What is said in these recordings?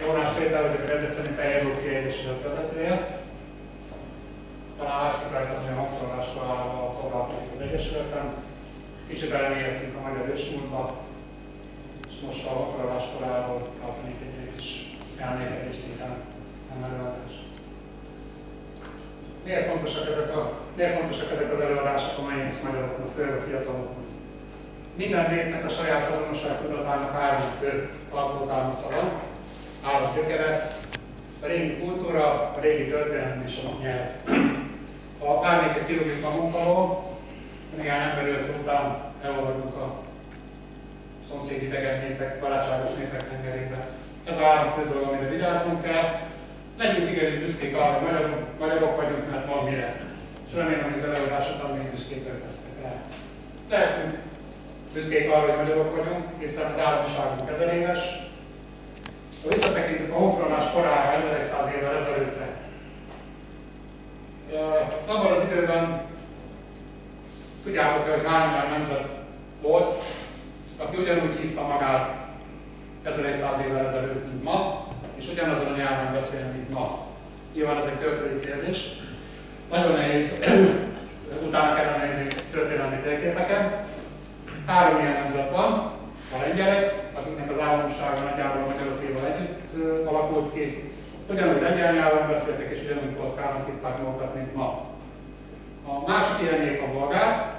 Jónás Péter vagyok, a Debreceni Fejlődő Kiegyesület vezetője. Talán látszik rajta, hogy a honfoglaláskorával foglalkozik az Egyesületen. Kicsit elmélyedtünk a magyar ősmúltba, és most a honfoglaláskorával tartanék egy kis elmélyedést inkább előadás. Miért fontosak ezek az előadások a mai magyaroknak, főleg a fiataloknak? Minden népnek a saját azonosságtudatának három fő alkotótámasza van. Állat gyökere, a régi kultúra, a régi történelem és a nyelv. Ha bármelyiket kirúgjuk a munkalól, néhány emberőt után elolvadunk a szomszéd idegen népek, barátságos népek tengerébe. Ez a három fő dolog, amire vigyáznunk kell. Legyünk igenis büszkék arra, hogy magyarok vagyunk, mert van mire. És remélem, hogy az előadásokon még büszkék tesztek el. Lehetünk büszkék arra, hogy magyarok vagyunk, hiszen az államiságunk 1000 éves. Ha visszatekintünk a honfoglalás korára 1100 évvel ezelőttre, abban az időben tudjátok, hogy hány olyan nemzet volt, aki ugyanúgy hívta magát 1100 évvel ezelőtt, mint ma, és ugyanazon a nyelven beszél, mint ma. Nyilván ez egy költői kérdés. Nagyon nehéz, utána kellene nézni történelmi térképeken. 3 ilyen nemzet van, a lengyelek, akiknek az államisága nagyjából a magyarokéval együtt alakult ki. Ugyanúgy lengyel nyelven beszéltek, és ugyanúgy koszkálnak hívták magukat, mint ma. A másik ilyen nép a bolgár,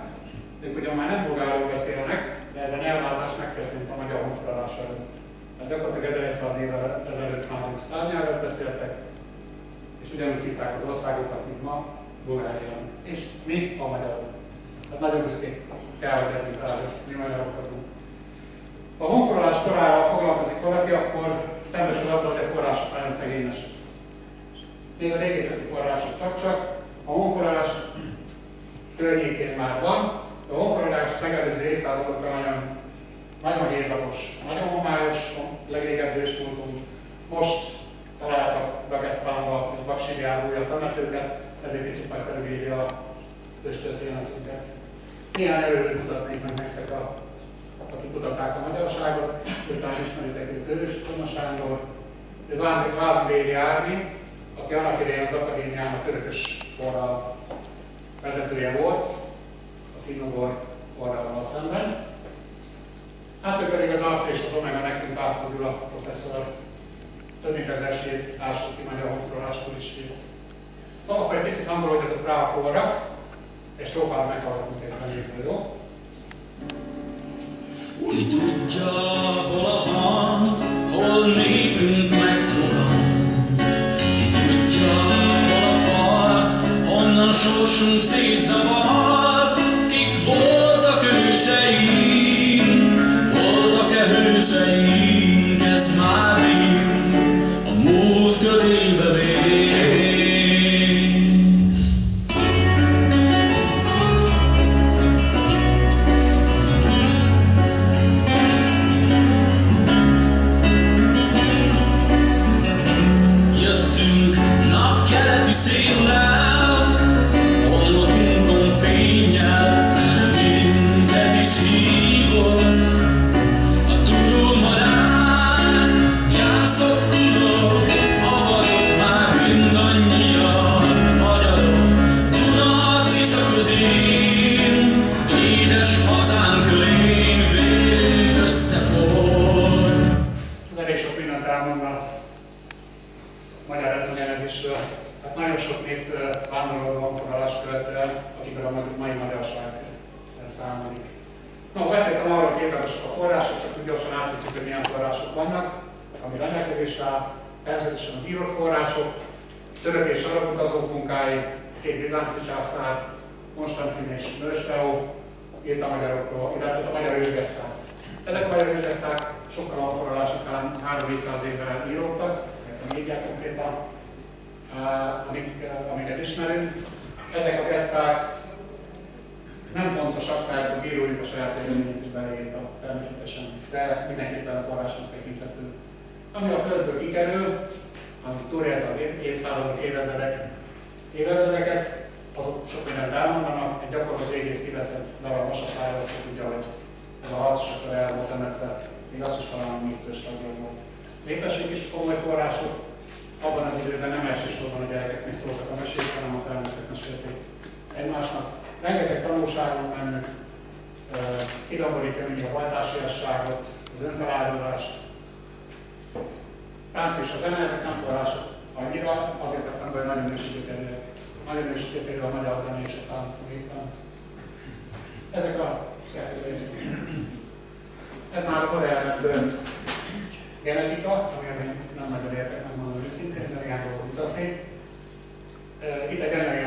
ők ugyan már nem bolgárul beszélnek, de ez a nyelvváltás megtörtént a magyar honfoglalás előtt. Tehát gyakorlatilag 1100 évvel ezelőtt már ők szláv nyelvet beszéltek, és ugyanúgy hívták az országokat, mint ma, Bulgáriában. És mi a magyarok. Tehát nagyon büszkék kell, hogy legyünk rá, hogy mi magyarok vagyunk. Ha a honfoglalás korával foglalkozik valaki, akkor szembesül azzal, hogy a források nagyon szegényesek. Még a régészeti források csak, a honfoglalás környékén már van, de a honfoglalás megelőző évszázadokban nagyon hézagos, nagyon homályos, legrégebbi ősmúltunk. Most találtak Dagesztánba és Baksíriába újabb temetőket, ezért picit majd felülírja a őstörténetünket. Néhány előtt mutatnék meg nektek, akik kutatták a magyarságot, utána ismeritek őt Őrös Toma Sándor, Vámbéri Ármin, aki annak idején az akadémiának törökös forral vezetője volt, a finnugor forralval szemben. Hát ő pedig az alfa és az omega nekünk Pásztor Gyula professzor, több mint 1000 év ásott ki magyar honfoglaláskor is írt. No, akkor egy picit hangolódjatok rá a korra, és trófát meghallgatunk ezben évből, jó? Ki tudja, hol a hang, hol népünk megfogant. Ki tudja, hol a part, honnan sorsunk szétzavart. Kik voltak őseink, voltak-e hőseink, ez már mind a múlt körébe vész. Természetesen az írott források, török és arab utazók munkái, 2 bizánci császár, Konstantin és Mörsteó írt a magyarokról, illetve a magyar ősgeszták. Ezek a magyar ősgeszták sokkal a honfoglalás után 300 évvel íródtak, a 4 konkrétan, amiket ismerünk. Ezek a geszták nem pontosak, mert az írójuk a saját élményét is beleírta természetesen, de mindenképpen a forrásnak tekinthető. Ami a Földből kikerül, ami túlélte az évszázadok, évezredeket, azok sok mindent elmondanak, egy gyakorlott régész kiveszett Dara Mosatlára, hogy tudja, hogy ez a harcosokkal el volt temetve, még azt is talán a mitős tagja volt. népesség is komoly források. Abban az időben nem elsősorban a gyerekeknek szóltak a mesék, hanem a felnőttek mesélték egymásnak. Rengeteg tanulságon bennük, kidomborítja mindig a vallásosságot, az önfeláldozást. Tánc és a zene, ezek nem források annyira, azért tettem be, hogy nagyon ősítőkerülnek. Nagyon ősítőkerül a magyar zene és a tánc, a néptánc. Ezek a elképzelések. Ez már a modern genetika, ami azért nem nagyon értek, megmondom őszintén, de igen dolgot mutatni. Itt egy anyagi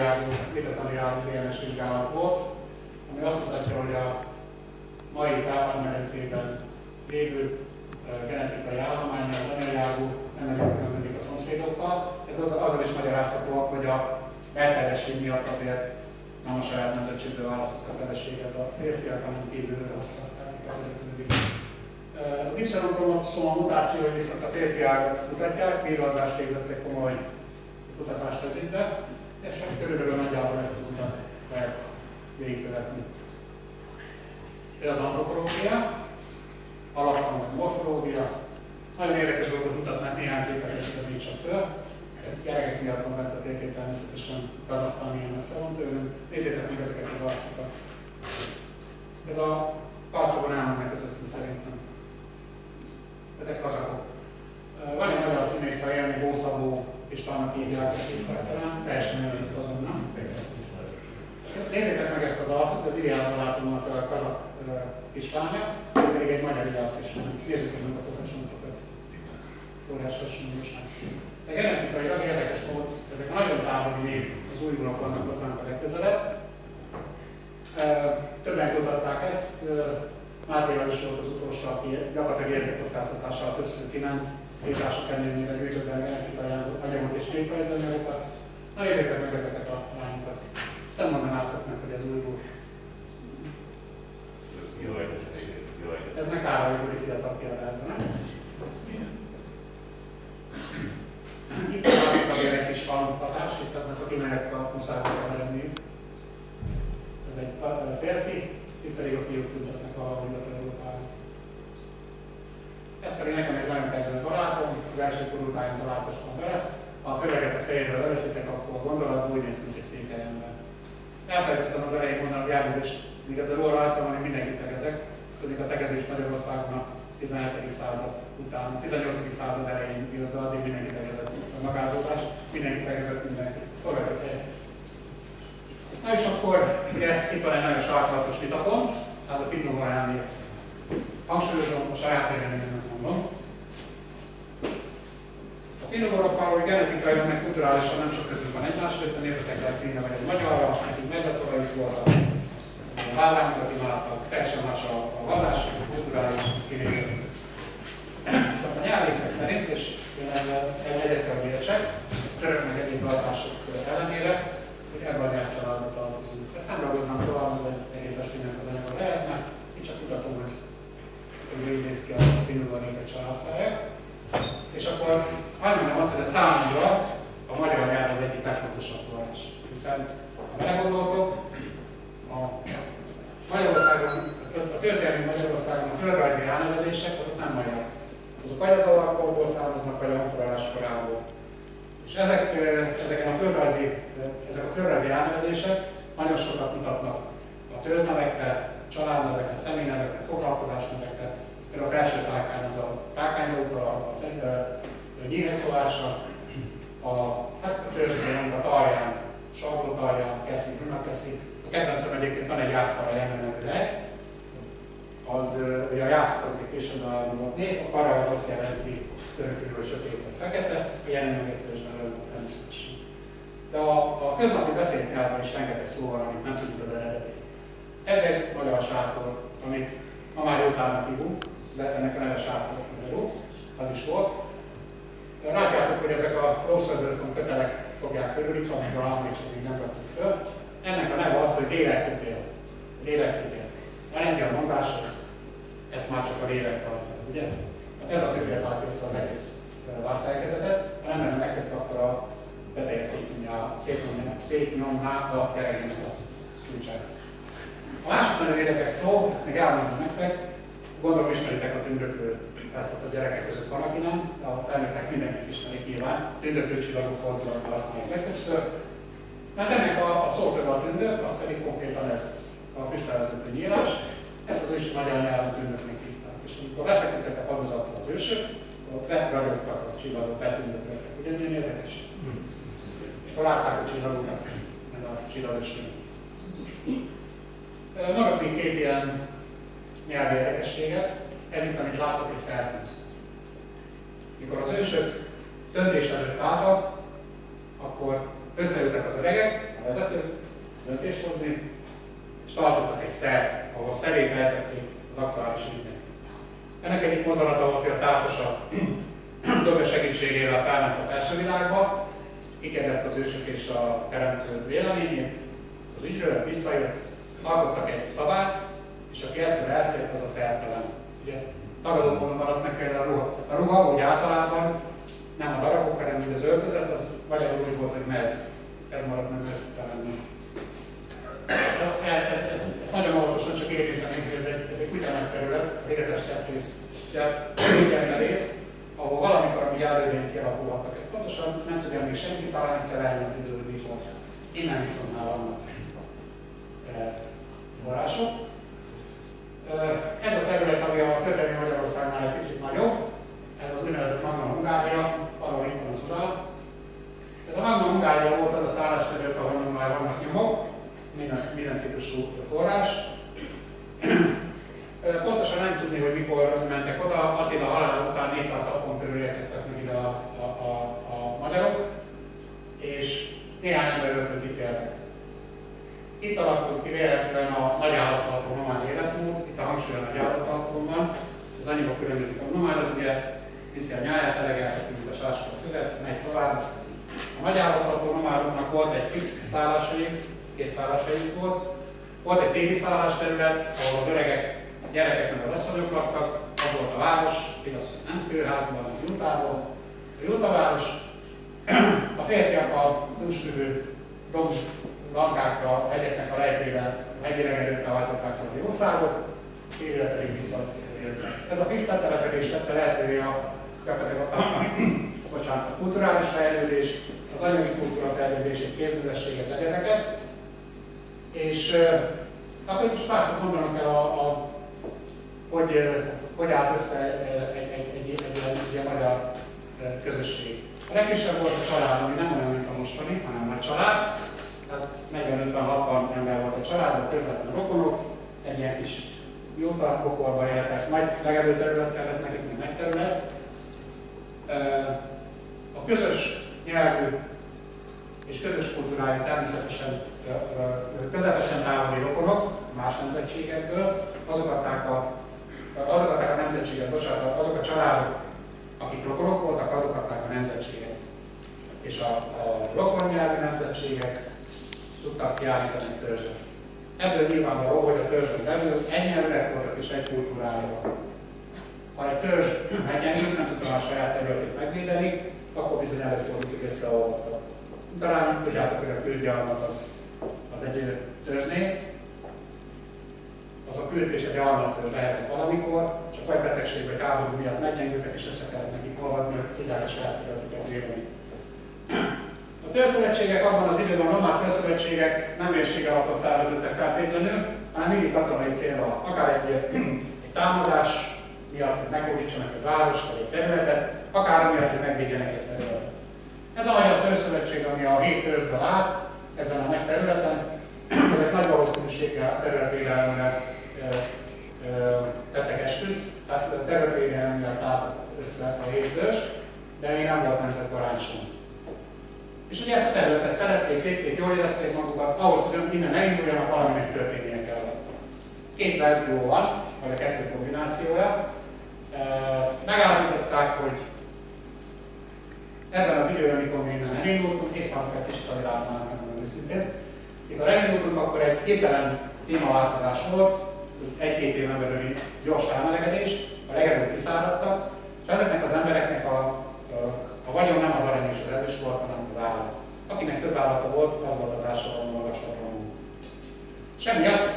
ágú DNS vizsgálat volt, ami azt mutatja, hogy a mai Kárpát-medencében lévő genetikai állomány, az anyagi ágú nem nagyon különbözik a szomszédokkal. Ez azzal is magyarázható, hogy a belterhesség miatt azért nem a saját nemzetségből választott a feleséget a férfiak, hanem kívülről használták, azért különbözik. Az Y-kromozóma mutációi viszont a férfi ágat mutatják, bírózást végzettek komoly kutatást az ügybe, és körülbelül nagyjából ezt az utat lehet végigkövetni. Ez az antropológia, alapban a morfológia. Nagyon érdekes dolgot mutatnak, néhány képet esítem csak föl. Ez gyerekek miatt van bent a térkép, természetesen Kazahsztán milyen messze van tőlünk. Nézzétek meg ezeket az arcokat. Ez a karcagon állnak közöttünk szerintem. Ezek kazakok. Van egy magyar színész, a Élni Hószabó Istvánnak írják, talán teljesen előtt azon, nem? Nézzétek meg ezt az arcot, az Iliász barátomnak a kazak kislánya, pedig egy magyar Iliász kislány. Nézzük meg a fotósokat. Forrásos műsor. De genetikailag érdekes mód, ezek a nagyon távoli név, az újulók vannak hozzánk a legközelebb. Többen kutatták ezt, Mátéval is volt az utolsó, aki gyakorlatilag értékkockáztatással többször kiment, tiltások ellenére gyűjtött el genetikai anyagot és néprajzanyagokat. Na nézzétek meg ezeket a lányokat. Ezt nem mondanátok meg, hogy ez újból. Ez meg Károly Gyuri fiatal kiadásban, nem? Itt van azért egy kis falmutatás, hiszen a kimenek a muszájokra lenni. Ez egy férfi, itt pedig a fiúk tudnak valahogy a Európához. Ez pedig nekem egy nagyon kedvenc barátom, az első korútáján találkoztam vele. Ha a főleget a fejéről leveszitek, akkor a gondolatból úgy néz ki, hogy egy székelyember. Elfelejtettem az elején mondani, hogy elnézést, míg ezzel óra rajta van, hogy mindenki tegezek. Tudjuk, a tegezés Magyarországon a 17. század után, a 18. század elején jött, de addig mindenki tegezett a magázódás, mindenki tegezett mindenki. Fogadjuk el. Na és akkor, ugye itt van egy nagyon sarkalatos vitapont, tehát a finnugorán hangsúlyozom, a saját véleményemet mondom. A finnugorokkal, hogy genetikailag meg kulturálisan nem sok közünk van egymásra, hiszen nézzetek el finne vagy egy magyarra, nekik meglettorai voltak, a vállánkat imádtak, teljesen más a vallás, a kulturális kinézet. Viszont a nyelvészek szerint, és én egyetlen értsek, török meg egyéb vallások ellenére, hogy ebben a nyelvcsaládba tartozunk. Ezt nem ragoznám tovább, hogy egész estének az anyaga lehetne, így csak mutatom, hogy úgy néz ki a finnugor népek családfeleje. És akkor hadd mondjam azt, hogy a számomra a magyar nyelv az egyik legfontosabb forrás. Hiszen ha belegondoltok, a történelmi Magyarországon a földrajzi elnevezések azok nem magyar. Azok vagy az alakkorból származnak, vagy a honfoglalás korából. És ezek a földrajzi elnevezések nagyon sokat mutatnak a törzsnevekre, családnevekre, személynevekre, foglalkozásnevekre. Például a felső tárkány az a tárkánylókra, a nyílhetszolásra, a törzsnél a tarján, sarlótarján, keszik, runakeszik. A kedvencem egyébként van egy jászkara jellemezőleg, ugye a jászkara az még később a név, a kara az azt jelenti törökülő sötét vagy fekete, a jelenleget törzsnevő természetesen. De a köznapi beszédnyelvben is rengeteg szó van, amit nem tudjuk az eredeti. Ez egy magyar sátor, amit ma már jótának hívunk, de ennek a neve sátor magyarul, az is volt. Látjátok, hogy ezek a Rosszöldörfön kötelek fogják körülítve, amíg a lámvégség még nem raktuk föl. Ennek a neve az, hogy lélekkötél. Lélekkötél. Van egy olyan mondás, hogy ezt már csak a lélek tartja, ugye? Ez a kötél tartja össze az egész várszerkezetet, ha nem lenne megkötve, akkor a beteges szétnyomná a keregének a kulcsát. A másik nagyon érdekes szó, ezt még elmondom nektek, Gondolom ismeritek a tündöklő, ezt a gyerekek között van, aki nem, de a felnőttek mindenkit ismerik nyilván. Tündöklő csillagú fordulatban használjuk legtöbbször. Mert ennek a szótöve a tündök, az pedig konkrétan ez a füstölvezető nyílás. Ezt az ősi magyar nyelven tündöknek hívták. És amikor lefeküdtek a padozatban az ősök, ott ragyogtak a csillagok, betündöklöttek. Ugye milyen érdekes? És akkor látták a csillagokat, meg a csillagösön. Maradok még két ilyen nyelvi érdekességet. Ez itt, amit látok, egy szertűz. Mikor az ősök döntés előtt álltak, akkor összeültek az öregek, a vezetők, döntést hozni, és tartottak egy szert, ahol szerét eltették az aktuális ügynek. Ennek egyik mozzanata volt, hogy a tátos a dögge segítségével felment a felső világba, kikérdezte az ősök és a teremtő véleményét az ügyről, visszajött, alkottak egy szabályt, és aki ettől eltért, az a szertelen. Ugye, tagadókon maradt meg például a ruha, úgy általában nem a darabok, hanem az öltözet, az magyarul úgy volt, hogy mez. Ez maradt meg meztelenül. Ezt nagyon óvatosan csak érintenénk, hogy ez egy ugyanek terület, a végetes csertrész, ahol valamikor, amíg előrébb kialakulhattak. Ezt pontosan nem tudja még senki, talán egyszer eljön az idő, mikor. Innen viszont már vannak források. Ez a terület, ami a történelmi Magyarországnál egy picit nagyobb, ez az úgynevezett Magna Hungária, valahol itt van az Ural. Ez a Magna Hungária volt az a szállásterület, ahol már vannak nyomok, minden típusú forrás. Pontosan nem tudni, hogy mikor mentek oda, Attila halála után 406 körül érkeztek meg ide a magyarok, és néhány emberről ítéltek. Itt alakult ki véletlenül a nagy állatalapú nomád életmód, itt a hangsúly a nagy állatalapú van. Az anyagok különbözik a nomád, az ugye viszi a nyáját, elegelheti, mint a sáskot füvet, megy tovább. A nagy állatalapú nomádoknak volt egy fix szálláshelyük, két szálláshelyük volt. Volt egy téli szállásterület, ahol az öregek, gyerekek meg az asszonyok laktak, az volt a város, igaz, hogy nem főházban, hanem Jutában. A Jutaváros, a férfiak a dúsfüggő dombankákra, a hegyeknek a lejtével, a hegyi legelőkre hajtották fel a jószágot, szélre pedig visszatértek. Ez a fix telepedés tette lehetővé a kulturális fejlődést, az anyagi kultúra fejlődését, képződességet, egyedeket. És akkor most párszor mondanom el, hogy állt össze egy ilyen magyar közösség. A legkisebb volt a család, ami nem olyan, mint a mostani, hanem nagy család. Tehát 40-50-60 ember volt a családban, közvetlen rokonok, egy ilyen kis jótarpokorban éltek, nagy legelő terület kellett nekik, mint nagy terület. A közös nyelvű és közös kultúrájú természetesen közepesen távoli rokonok, más nemzetségekből, azok adták a nemzetséget, bocsánat, azok a családok, akik rokonok voltak, azok adták a nemzetséget. És a rokon nyelvű nemzetségek tudtak kiállítani törzset. Ebből nyilvánvaló, hogy a törzsön belül egy nyelvűek voltak és egy kultúrája. Ha egy törzs megnyerült, nem tudta a saját területét megvédeni, akkor bizony előfordult, hogy összeolvadtak. Talán tudjátok, hogy a küldgyalmat az egy törzsnév. Az a küld és egy almattörzs lehetett valamikor, csak vagy betegség vagy háború miatt meggyengültek és össze kellett nekik olvadni, hogy tudják a saját területüket védeni. A törzszövetségek abban az időben, a nomád törzszövetségek nem vérség alapon szerveződtek feltétlenül, hanem mindig katonai célra, akár egy támadás miatt, hogy meghódítsanak egy várost vagy egy területet, akár miatt, hogy megvédjenek egy területet. Ez a magyar törzszövetség, ami a 7 törzsből állt, ezen a nagy területen, ezek nagy valószínűséggel területvédelemmel tettek esküt, tehát területvédelemmel állt össze a 7 törzs, de még nem volt nemzetbarát sem. És ugye ezt a területet szerették, védték, jól érezték magukat, ahhoz, hogy innen elinduljanak, valaminek történnie kellett. Két verzió van, vagy a kettő kombinációja. Megállapították, hogy ebben az időben, amikor mi innen elindultunk, észleltek egy kicsit a világnál, nem őszintén. Mikor elindultunk, akkor egy hirtelen témaváltozás volt, egy-két éven belüli gyors elmelegedés, a legelőbb kiszáradtak, és ezeknek az embereknek a vagyon nem az arany és az erős volt, hanem az állat. Akinek több állata volt, az volt a társadalom magasabb rangú. És emiatt,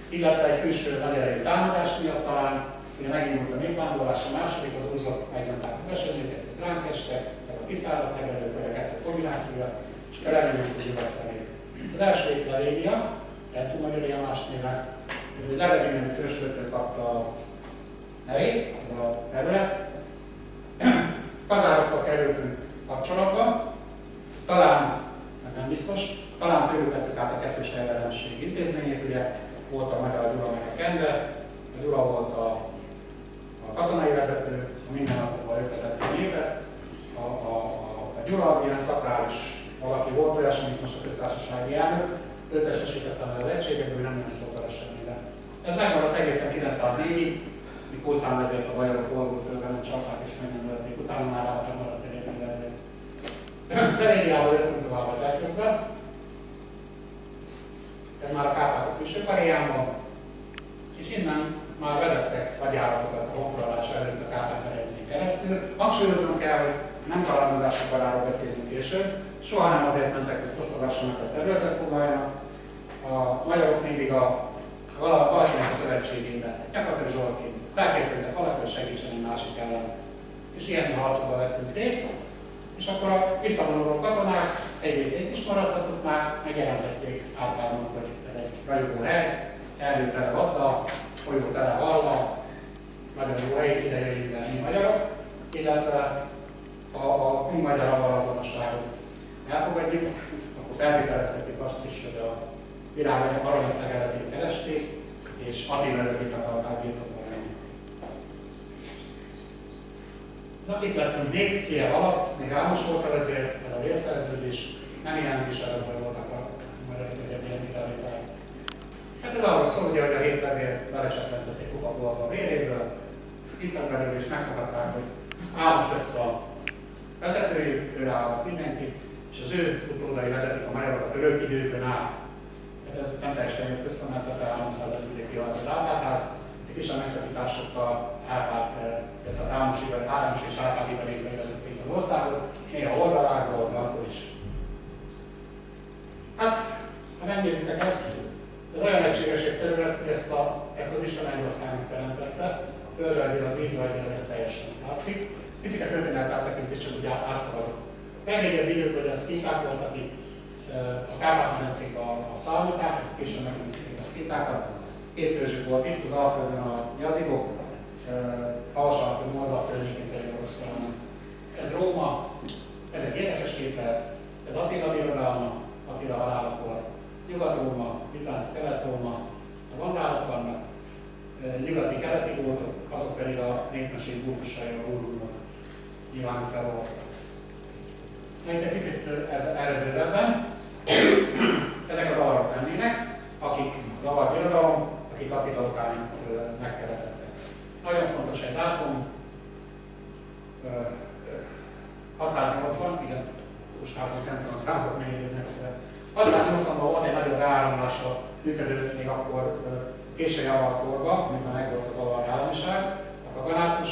illetve egy külső nagy erejű támadás miatt talán ugye megindult a népvándorlás, a második, az oroszok megnyomták a veseményeket, ránk estek, meg a kiszállott megedők, vagy a kettő kombinációja, és elindult a nyugat felé. Az első Levédia, Rentu Magyaria más néven, ez egy Levédia törzsvőtől kapta a nevét, ez a terület. Kazárokkal kerültünk kapcsolatba, talán, nem biztos, talán tőlük vettük át a kettős tervelenség intézményét, ugye volt a Magyar Gyula meg a Kende, a Gyula volt a katonai vezető, a mindennapokkal ők vezették népet, a Gyula az ilyen szakrális valaki volt, olyas, mint most a köztársasági elnök, őt testesítettem el az egységekből, nem nagyon szólt vele semmire. Ez megmaradt egészen 904-ig, mikor számvezért a bajorok Orgófölben csapták és megnevelették, utána már maradt egy vezér. Levédiából jöttünk tovább az elközben. Ez már a Kárpátok külső Karjánban, és innen már vezettek hadjáratokat a honfoglalás előtt a Kárpát-medencén keresztül. Hangsúlyoznom kell, hogy nem találkozások aráról beszélünk később, soha nem azért mentek, hogy fosztogássanak a területet foglaljanak. A magyarok mindig valakinek a szövetségébe, gyakorlatilag Zsoltként felkértődtek valaki, hogy segítsen egy másik ellen. És ilyen harcokban vettünk részt, és akkor a visszavonuló katonák egy részét is maradhatott már, megjelentették általában, hogy ez egy ragyogó hely, erdő tele vadda, folyó tele valla, nagyon jó hely, ide jöjjünk el mi magyarok, illetve a mi magyar avarazonosságot elfogadjuk, akkor feltételezhetjük azt is, hogy a virág Aranyszeg eredetét keresték, és Attila örökét akarták birtokba venni. Na, itt lettünk még Kiev alatt, még Ámos volt a vezér, ez a vérszerződés, nem ilyen kis előbb voltak a magyar között ilyen vitalizálni. Hát ez arról szól, ugye, hogy a 7 vezér belecseplentették kupakolva a véréből, itt belül is megfogadták, hogy Ámos lesz a vezetőjük, őre állnak mindenki, és az ő utódai vezetik a magyarokat a török időkön át. Hát ez nem teljesen jött össze, mert az 300 vidéki az Árpádház, egy kisebb megszakításokkal Ámos és Árpád ibelékre vezették az országot, néha oldalágról, de akkor is. Hát, ha megnézitek ezt, ez olyan egységeség terület, hogy ezt az Isten Mennyországnak teremtette, a földrajzilag, vízrajzilag ez teljesen látszik. Picike történet áttekintés, csak úgy átszaladok. Megnézett idők, hogy a szkíták voltak, akik a Kárpát-medencék a szalmikák, később megmondjuk a szkítákat. Két törzsük volt itt, az Alföldön a nyazigok, Havasalföld, Moldva környékén pedig Oroszországban. Ez Róma, ez egy érdekes képlet, ez Attila birodalma, Attila halálakor, Nyugat-Róma, Bizánc, Kelet-Róma, a vandálok vannak, nyugati-keleti gótok, azok pedig a népmeség gótusai, a gódulnak nyilván fel voltak. Még egy picit erre bővebben, ezek az arrak lennének, akik a Lavar birodalom, akik kapitalokálni megkeretettek. Nagyon fontos egy dátum, 680, igen, Puskáznak nem tudom, számokat megjegyeznek szeret. 680-ban volt egy nagyobb áramlásra működött még akkor késői avarkorban, amikor megvolt az avar államiság, a kaganátus,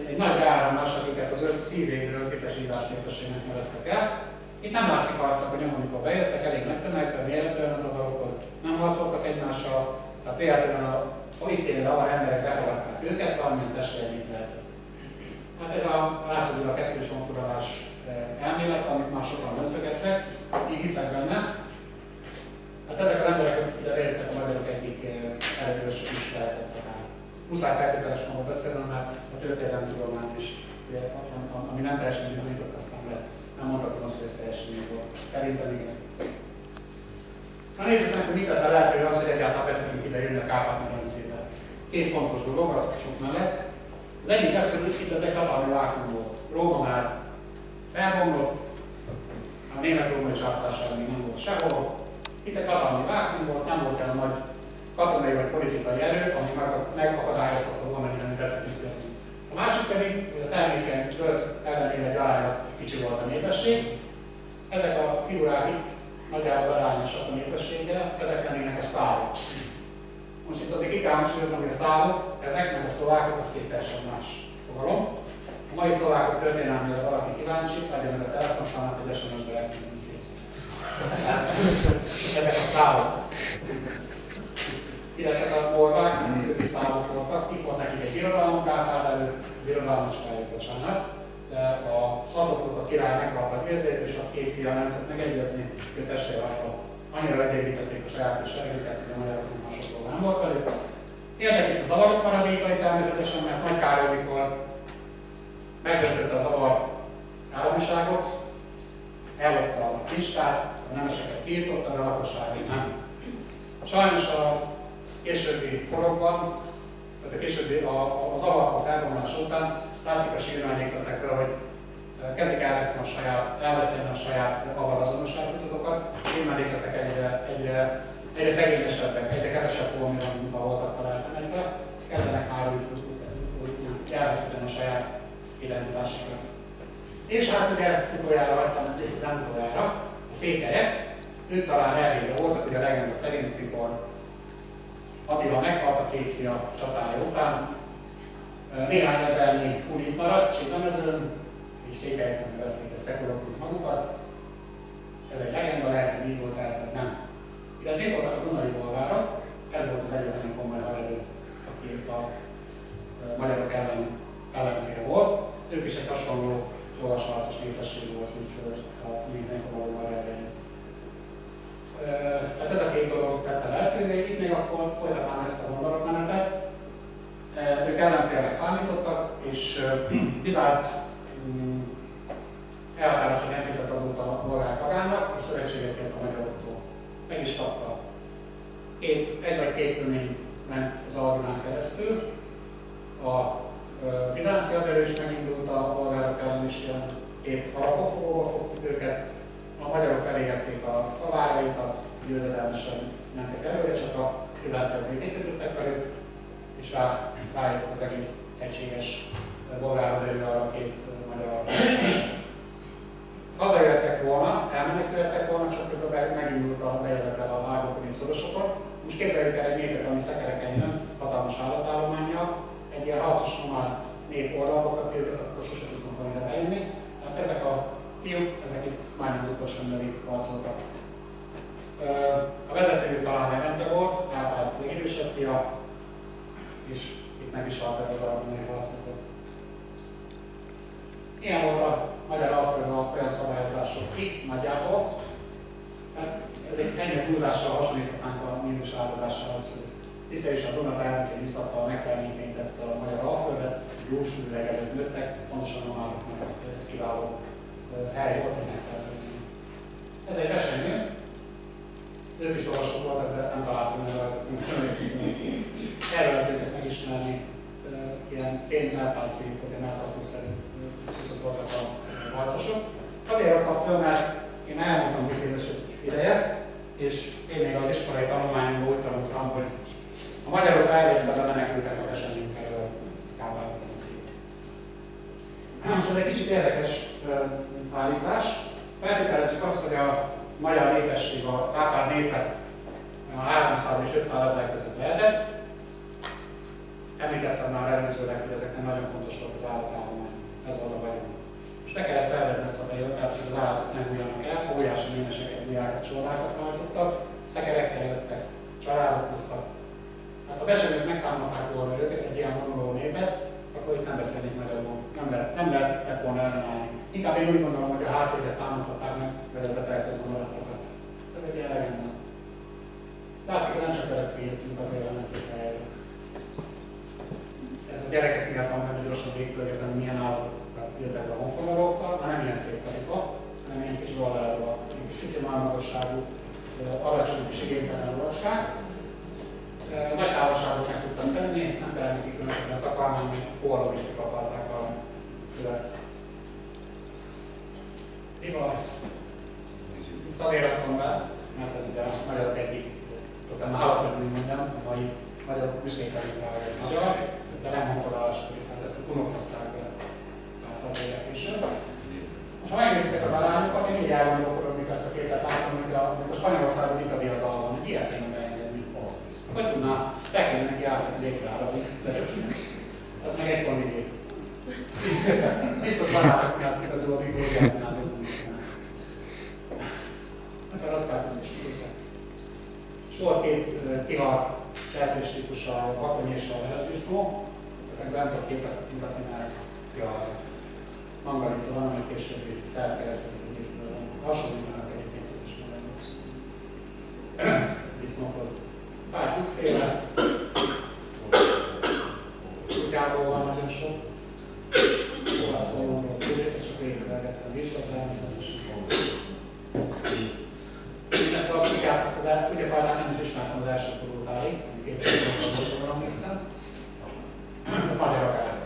egy nagy beáramlás, akiket az 5 szívvédről képesítás népességnek neveztek el. Itt nem látszik azt, hogy nyomon, amikor bejöttek, elég nagy tömegben, véletlenül az avarokhoz, nem harcoltak egymással, tehát véletlenül a itt avar emberek befogadták őket, valamilyen testre egyik lehetett. Hát ez a László Gyula kettős honfoglalás elmélet, amit már sokan öntögettek, így hiszek benne. Hát ezek az emberek, akik ide bejöttek, a magyarok egyik elős is lehetett akár. Muszáj feltételes magam beszélnem, mert a történelmi tudományt is, ami nem teljesen bizonyított, aztán lett. Nem mondhatom azt, hogy ez teljesen így volt. Szerintem igen. Na nézzük meg, hogy mit tett a lehető az, hogy egyáltalán be tudunk ide jönni a Kárpát-medencébe. Két fontos dolog a sok mellett. Az egyik az, hogy itt ez egy hatalmi vákum volt. Róma már felbomlott, a német-római császárság még nem volt sehol. Itt egy hatalmi vákum volt, nem volt olyan nagy katonai vagy politikai erő, ami megakadályozhatta volna, hogy nem tudjuk tenni. A másik pedig, hogy a termékeny föld ellenére egy aránylag kicsi volt a népesség. Ezek a figurák itt nagyjából arányosak a népességgel, ezek lennének a szlávok. Most itt azért ki kell hangsúlyoznom, hogy a szlávok, ezek meg a szlovákok, az két teljesen más fogalom. A mai szlovákok történelmére valaki kíváncsi, adja meg a telefonszámát, hogy SMS-be elküldünk kész. Ezek a szlávok. Illetve a morvák, ők úti szálok voltak, itt volt nekik egy birodalmuk Árpád előtt, birodalmas fejük, bocsánat, de a Szatokok a király meghalta a vérzét, és a két fia nem tudott megegyezni, ő testvérapja. Annyira egyébítették a saját kis erőket, hogy a magyarok másokról nem volt velük. Éltek itt a zavarok maradékai természetesen, mert Nagy Károly, mikor megdöntötte a zavar államiságot, ellopta a listát, a nemeseket kiirtotta, de a lakosságot nem. Sajnos a későbbi korokban, tehát a későbbi a zavarok felvonulása után látszik a sírmányékletekről, hogy kezdik elveszteni a saját avar azonosságtudatokat, a sírmányékletek egyre szegényesebbek, egyre kevesebb holmiban voltak találtanítva, kezdenek már úgy elveszteni a saját identitásokat. És hát ugye utoljára, nem utoljára, a székelyek, ők talán elvéve voltak, ugye a legenda szerint, mikor Attila meghalt a két fia csatája után, néhány ezernyi úr maradt Csigamezőn, és székelyeknek nevezték a szekulokút magukat. Ez egy legenda, lehet, hogy így volt, tehát nem. Illetve itt voltak a Dunai bolgárok, ez volt az egyetlen komoly haderő, aki a magyarok ellenfél volt. Ők is egy hasonló olvasharcos népesség volt, úgyhogy a mindenkorú haderőjén. Tehát ez a két dolog tette lehetővé, itt még akkor folytatnám ezt a gondolatmenetet. Ők ellenfélnek számítottak, és Bizánc elhatározta, hogy nem fizet adót a bolgár tagának, és szövetséget kért a magyaroktól. Meg is kapta. Egy vagy két tömény ment az Algunán keresztül. A bizánci haderő is megindult a bolgárok ellen, és ilyen két harapofogóba fogtuk őket. A magyarok felégették a faváraikat, győzedelmesen mentek előre, csak a bizánciak még kétítottak velük, és rájutott az egész egységes bolgár haderő arra a két magyar. Hazajöttek volna, elmenekültek volna, csak közben megindult a bejövetel a Árgokoni szorosokon. Most képzeljük el egy népet, ami szekereken jön, hatalmas állatállománnyal, egy ilyen harcos nomád nép oldalakat őket, akkor sose tudunk valamire bejönni. Tehát ezek a fiúk, ezek itt majdnem utolsó emberig harcoltak. A vezető talán Levente volt, Árpád legidősebb fia, és itt meg is halt az Árgokoni harcokon. Ilyen volt a magyar alföldön a folyamszabályozásokig nagyjából. Ez egy ennyi túlzással hasonlíthatnánk a Nílus áradásához, hogy Tisza és a Duna elnökén visszadta a megtermékenyített a magyar alföldet, jós művegelők nőttek, pontosan a mároknak ez kiváló hely volt, hogy megtermékenyíteni. Ez egy versenyő, ők is olvasók voltak, de nem találtam meg rajzot, erről lehet őket megismerni, ilyen pénzmeltánci, vagy a meltartószerű szuszok voltak a harcosok. Azért raktam föl, mert én elmondtam bizonyos ideje, és én még az iskolai tanulmányomban úgy tanultam, hogy a magyarok elvészben menekültek az események elől Kábárdon szét. És ez egy kicsit érdekes állítás. Feltételezzük azt, hogy a magyar népesség, a Árpád népe a 300 és 500 ezer között lehetett. Említettem már előzőleg, hogy ezeknek nagyon fontos volt az állatállomány. Ez volt a vagyon. Most le kellett szervezni ezt a bejövetet, hogy az állatok ne hújjanak el, óriási méneseket, diákat, csodákat hajtottak, szekerekkel jöttek, családok hoztak. Hát ha besegők megtámadták volna őket, egy ilyen vonuló népet, akkor itt nem beszélnék magyarul, nem lehetett volna ellenállni. Inkább én úgy gondolom, hogy a háttérre támadhatták meg, vezetett az vonulatokat. Ez egy ilyen legenda. Látszik, hogy nem csak Perecki-jöttünk az jelenetét helyre. Ez a gyerekek miatt van, hogy gyorsan végtőlegetem, hogy milyen állatokat jöttek a honfoglalókkal, már nem ilyen szép tarika, hanem ilyen kis rollárba, pici mármagasságú, alacsony és igénytelen rollacskák. Nagy távolságot meg tudtam tenni, nem kellett kikülönösíteni a takarmány, még porról is kikaparták a fület. Mi van? Azért raktam be, mert ez ugye a magyarok egyik, tudtam állapodni mondjam, a mai magyarok büszkékedik rá, hogy ez magyar, de nem honfoglalások, hát ezt a kunok hozták be 100 évek később. Most ha megnézitek az arányokat, én így elgondolkodom, mik ezt a képet látom, amikor Spanyolországon itt a diadal van, hogy ilyet kéne beengedni. Hogy tudná, te kéne neki állni légrára, ez meg egy kondigét. Biztos barátok miatt igazul a vigóriát, nem tudunk csinálni. Hát a rackát is tudják. Sor két kihalt sertés típusa, a Bakony és és a veresdisznó. Ezekben nem tudok képeket mutatni, mert a Mangalica van, amely későbbi szerkereszetű gépből van. Hasonlítanak egyébként is nagyon disznókhoz. Pár kutyféle, kutyából van nagyon sok. Azt mondom, hogy tudjuk, és akkor épülgettem a vizsgat, természetesen. Ez a kutyát, az kutyafajtát nem is ismertem az első korútáig, 2008-ban emlékszem. Ez nagy ragály.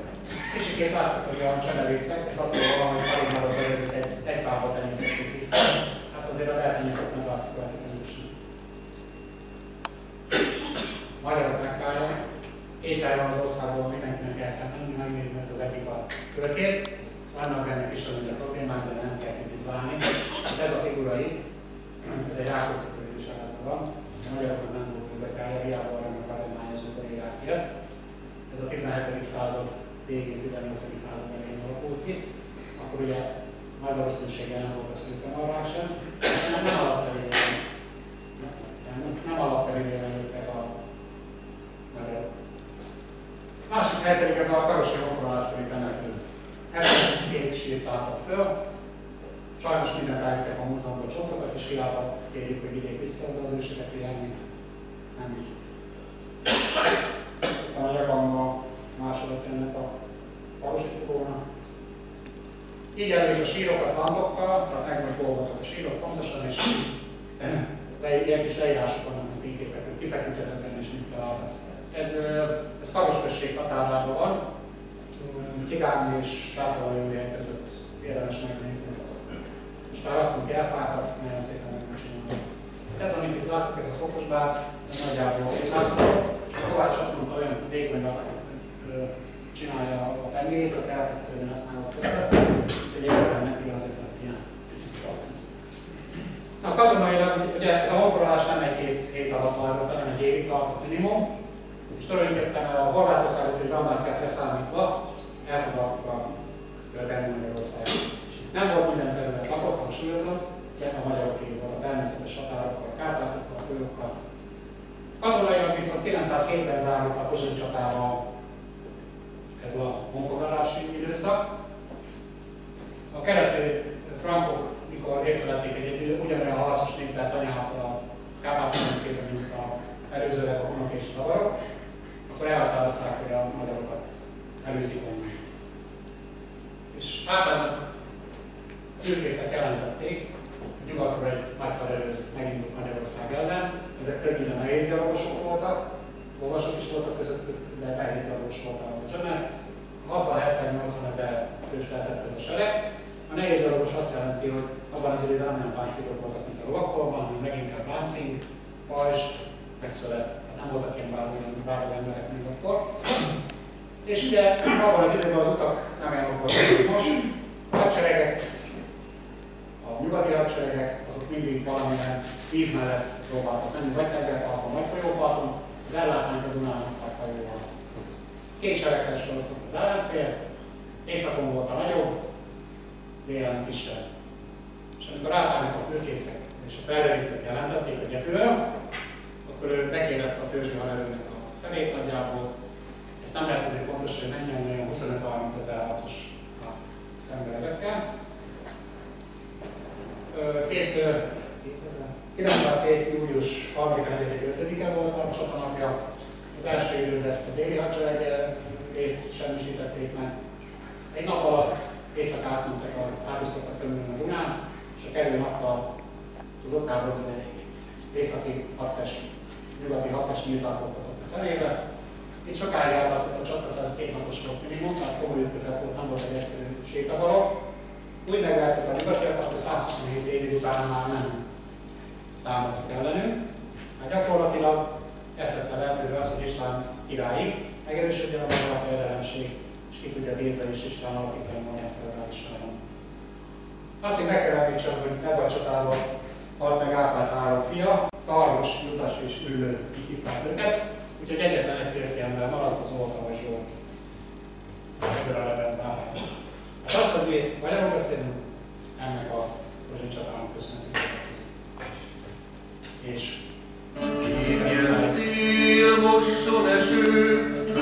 Kicsikét látszik, hogy a csemerészek, és akkor valami alig marad belőlük egy párba tenyésztették vissza. Hát azért a eltenyészet nem látszik rajta tenyészteni. Magyarok megváljon. Étel van az országban, mindenkinek el kell menni, megnézni ez az egyik a körkét. Vannak benne kis a problémák, de nem kell kritizálni. Ez a figura itt, ez egy Rákóczi körülős állatban van. A magyaroknak nem volt érdekelje, hiába arra adományozók a régát. Ez a 17. század végén, 18. század elején alakult ki. Akkor ugye nagy valószínűséggel nem volt a szőkemarrák sem. Nem alapterülében jöttek a magyarok. Másik hely pedig ez a Karosi honfoglaláskori temető. Ebben két sírt álltak föl. Sajnos mindent eljöttek a múzeumból csontokat, és hiába kérjük, hogy vigyék vissza az ősöket élni. Nem viszik. A nagyapám a második ennek a Karosi tukónak. Így előtt a sírokat landokkal, tehát megmondolgatok a sírok pontosan, és ilyen kis leírások vannak a fényképekről, kifeküdhetetlen és nyugtalan. Ez Karos község határában van, Cigány és Sátoraljójel között érdemes megnézni. És már raktunk elfákat, nagyon szépen megcsinálni. Ez, amit itt láttuk, ez a szokosbár, ez nagyjából látható. És a Kovács azt mondta, olyan végben csinálja a pengét, ott el fog törni használva a kötet, úgyhogy érdekel neki azért lett ilyen picit falt. Na, katonailag, ugye ez a honfoglalás nem egy hét alatt várott, hanem egy évig tartott minimum, és tulajdonképpen a Horvátországot és Dalmáciát leszámítva elfogadtuk a termő Magyarországot. Nem volt minden terület lakott, hangsúlyozom, de a magyaroké volt a természetes határokkal, a Kárpátokkal, a folyókkal. Katonailag viszont 907-ben zárult a Pozsony csatára ez a honfoglalási időszak. A keleti frankok, mikor észrevették egy ugyanolyan harcos népet anyákkal a Kárpát-medencében, mint a előzőleg a hunok és a tavarok, akkor elhatározták, hogy a magyarokat előzik onnan. És általában fülkészek jelentették, hogy nyugatról egy nagy haderő megindult Magyarország ellen. Ezek többnyire nehézgyalogosok voltak, olvasók is voltak közöttük, de nehézgyalogos voltak az önek. 60-70-80 ezer fős lehetett ez a sereg. A nehézgyalogos azt jelenti, hogy abban az időben nem páncélok voltak, mint a lovakkorban, hanem leginkább láncing, pajzs, megszölet. Nem voltak ilyen báró emberek még akkor. És ugye abban az időben az utak nem olyanok voltak, mint most. A hadseregek, a nyugati hadseregek, azok mindig valamilyen víz mellett próbáltak menni, vagy tengerparton, vagy folyóparton. Az ellátmányt a Dunán hozták hajóval. Két seregre soroztak az ellenfél, északon volt a nagyobb, délen kisebb. És amikor átállnak a fülkészek és a felderítők jelentették a gyepülő, akkor ő bekérett a törzsi haderőnek a felét nagyjából. Ezt nem lehet tudni pontosan, hogy mennyien, olyan 25-30 ezer harcos szemben ezekkel. 907. július 3-4-5-e volt a csatanapja. Az első időben ezt a déli hadsereg részt semmisítették meg. Egy nap alatt éjszak átmentek átúszottak tömülni a Dunán, és a kerül nappal tudott távolodni egy északi hadtest, nyugati hadtest nyílzálkodtatott a szemébe. Itt sokáig eltartott a csata, szóval 2 napos volt minimum, tehát komoly ütközet volt, nem volt egy egyszerű sétadalog. Úgy megvertek a nyugatiakat, hogy 127 év után már nem támadtak ellenünk. Hát gyakorlatilag ezt tette lehetővé az, hogy István királyig megerősödjön a magyar fejedelemség, és ki tudja Géza és István alapítani a magyar fejedelemságon. Azt, hogy meg kell említsem, hogy ebben a csatában halt meg Árpád 3 fia, Tarvos, Jutas és Üllő, így hívták őket, úgyhogy egyetlen egy férfi ember maradt, az Zolta vagy Zsolt. Ebből a levelben Árpád. Hát azt, hogy mi magyarul beszélünk, ennek a Pozsony csatának köszönhetünk. És Ilyen szél, mosson eső,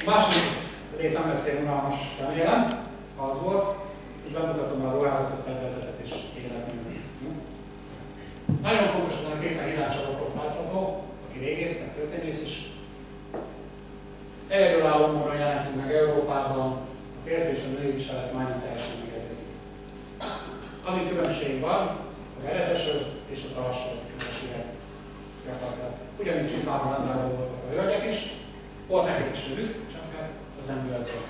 A második rész nem lesz ilyen unalmas, remélem, az volt, és bemutatom a ruházatot, fegyverzetet és életművet. Nagyon fontos, hogy a képen írásokról fázható, aki régész, meg történész is. Egyedülálló módon jelentünk meg Európában, a férfi és a női viselet majdnem teljesen megegyezik. Ami különbség van, a veretesöv és a talsöv különbségek gyakorlatilag. Ugyanígy csizmában rendben voltak a hölgyek is, volt nekik is övük, csak hát az nem bőltől.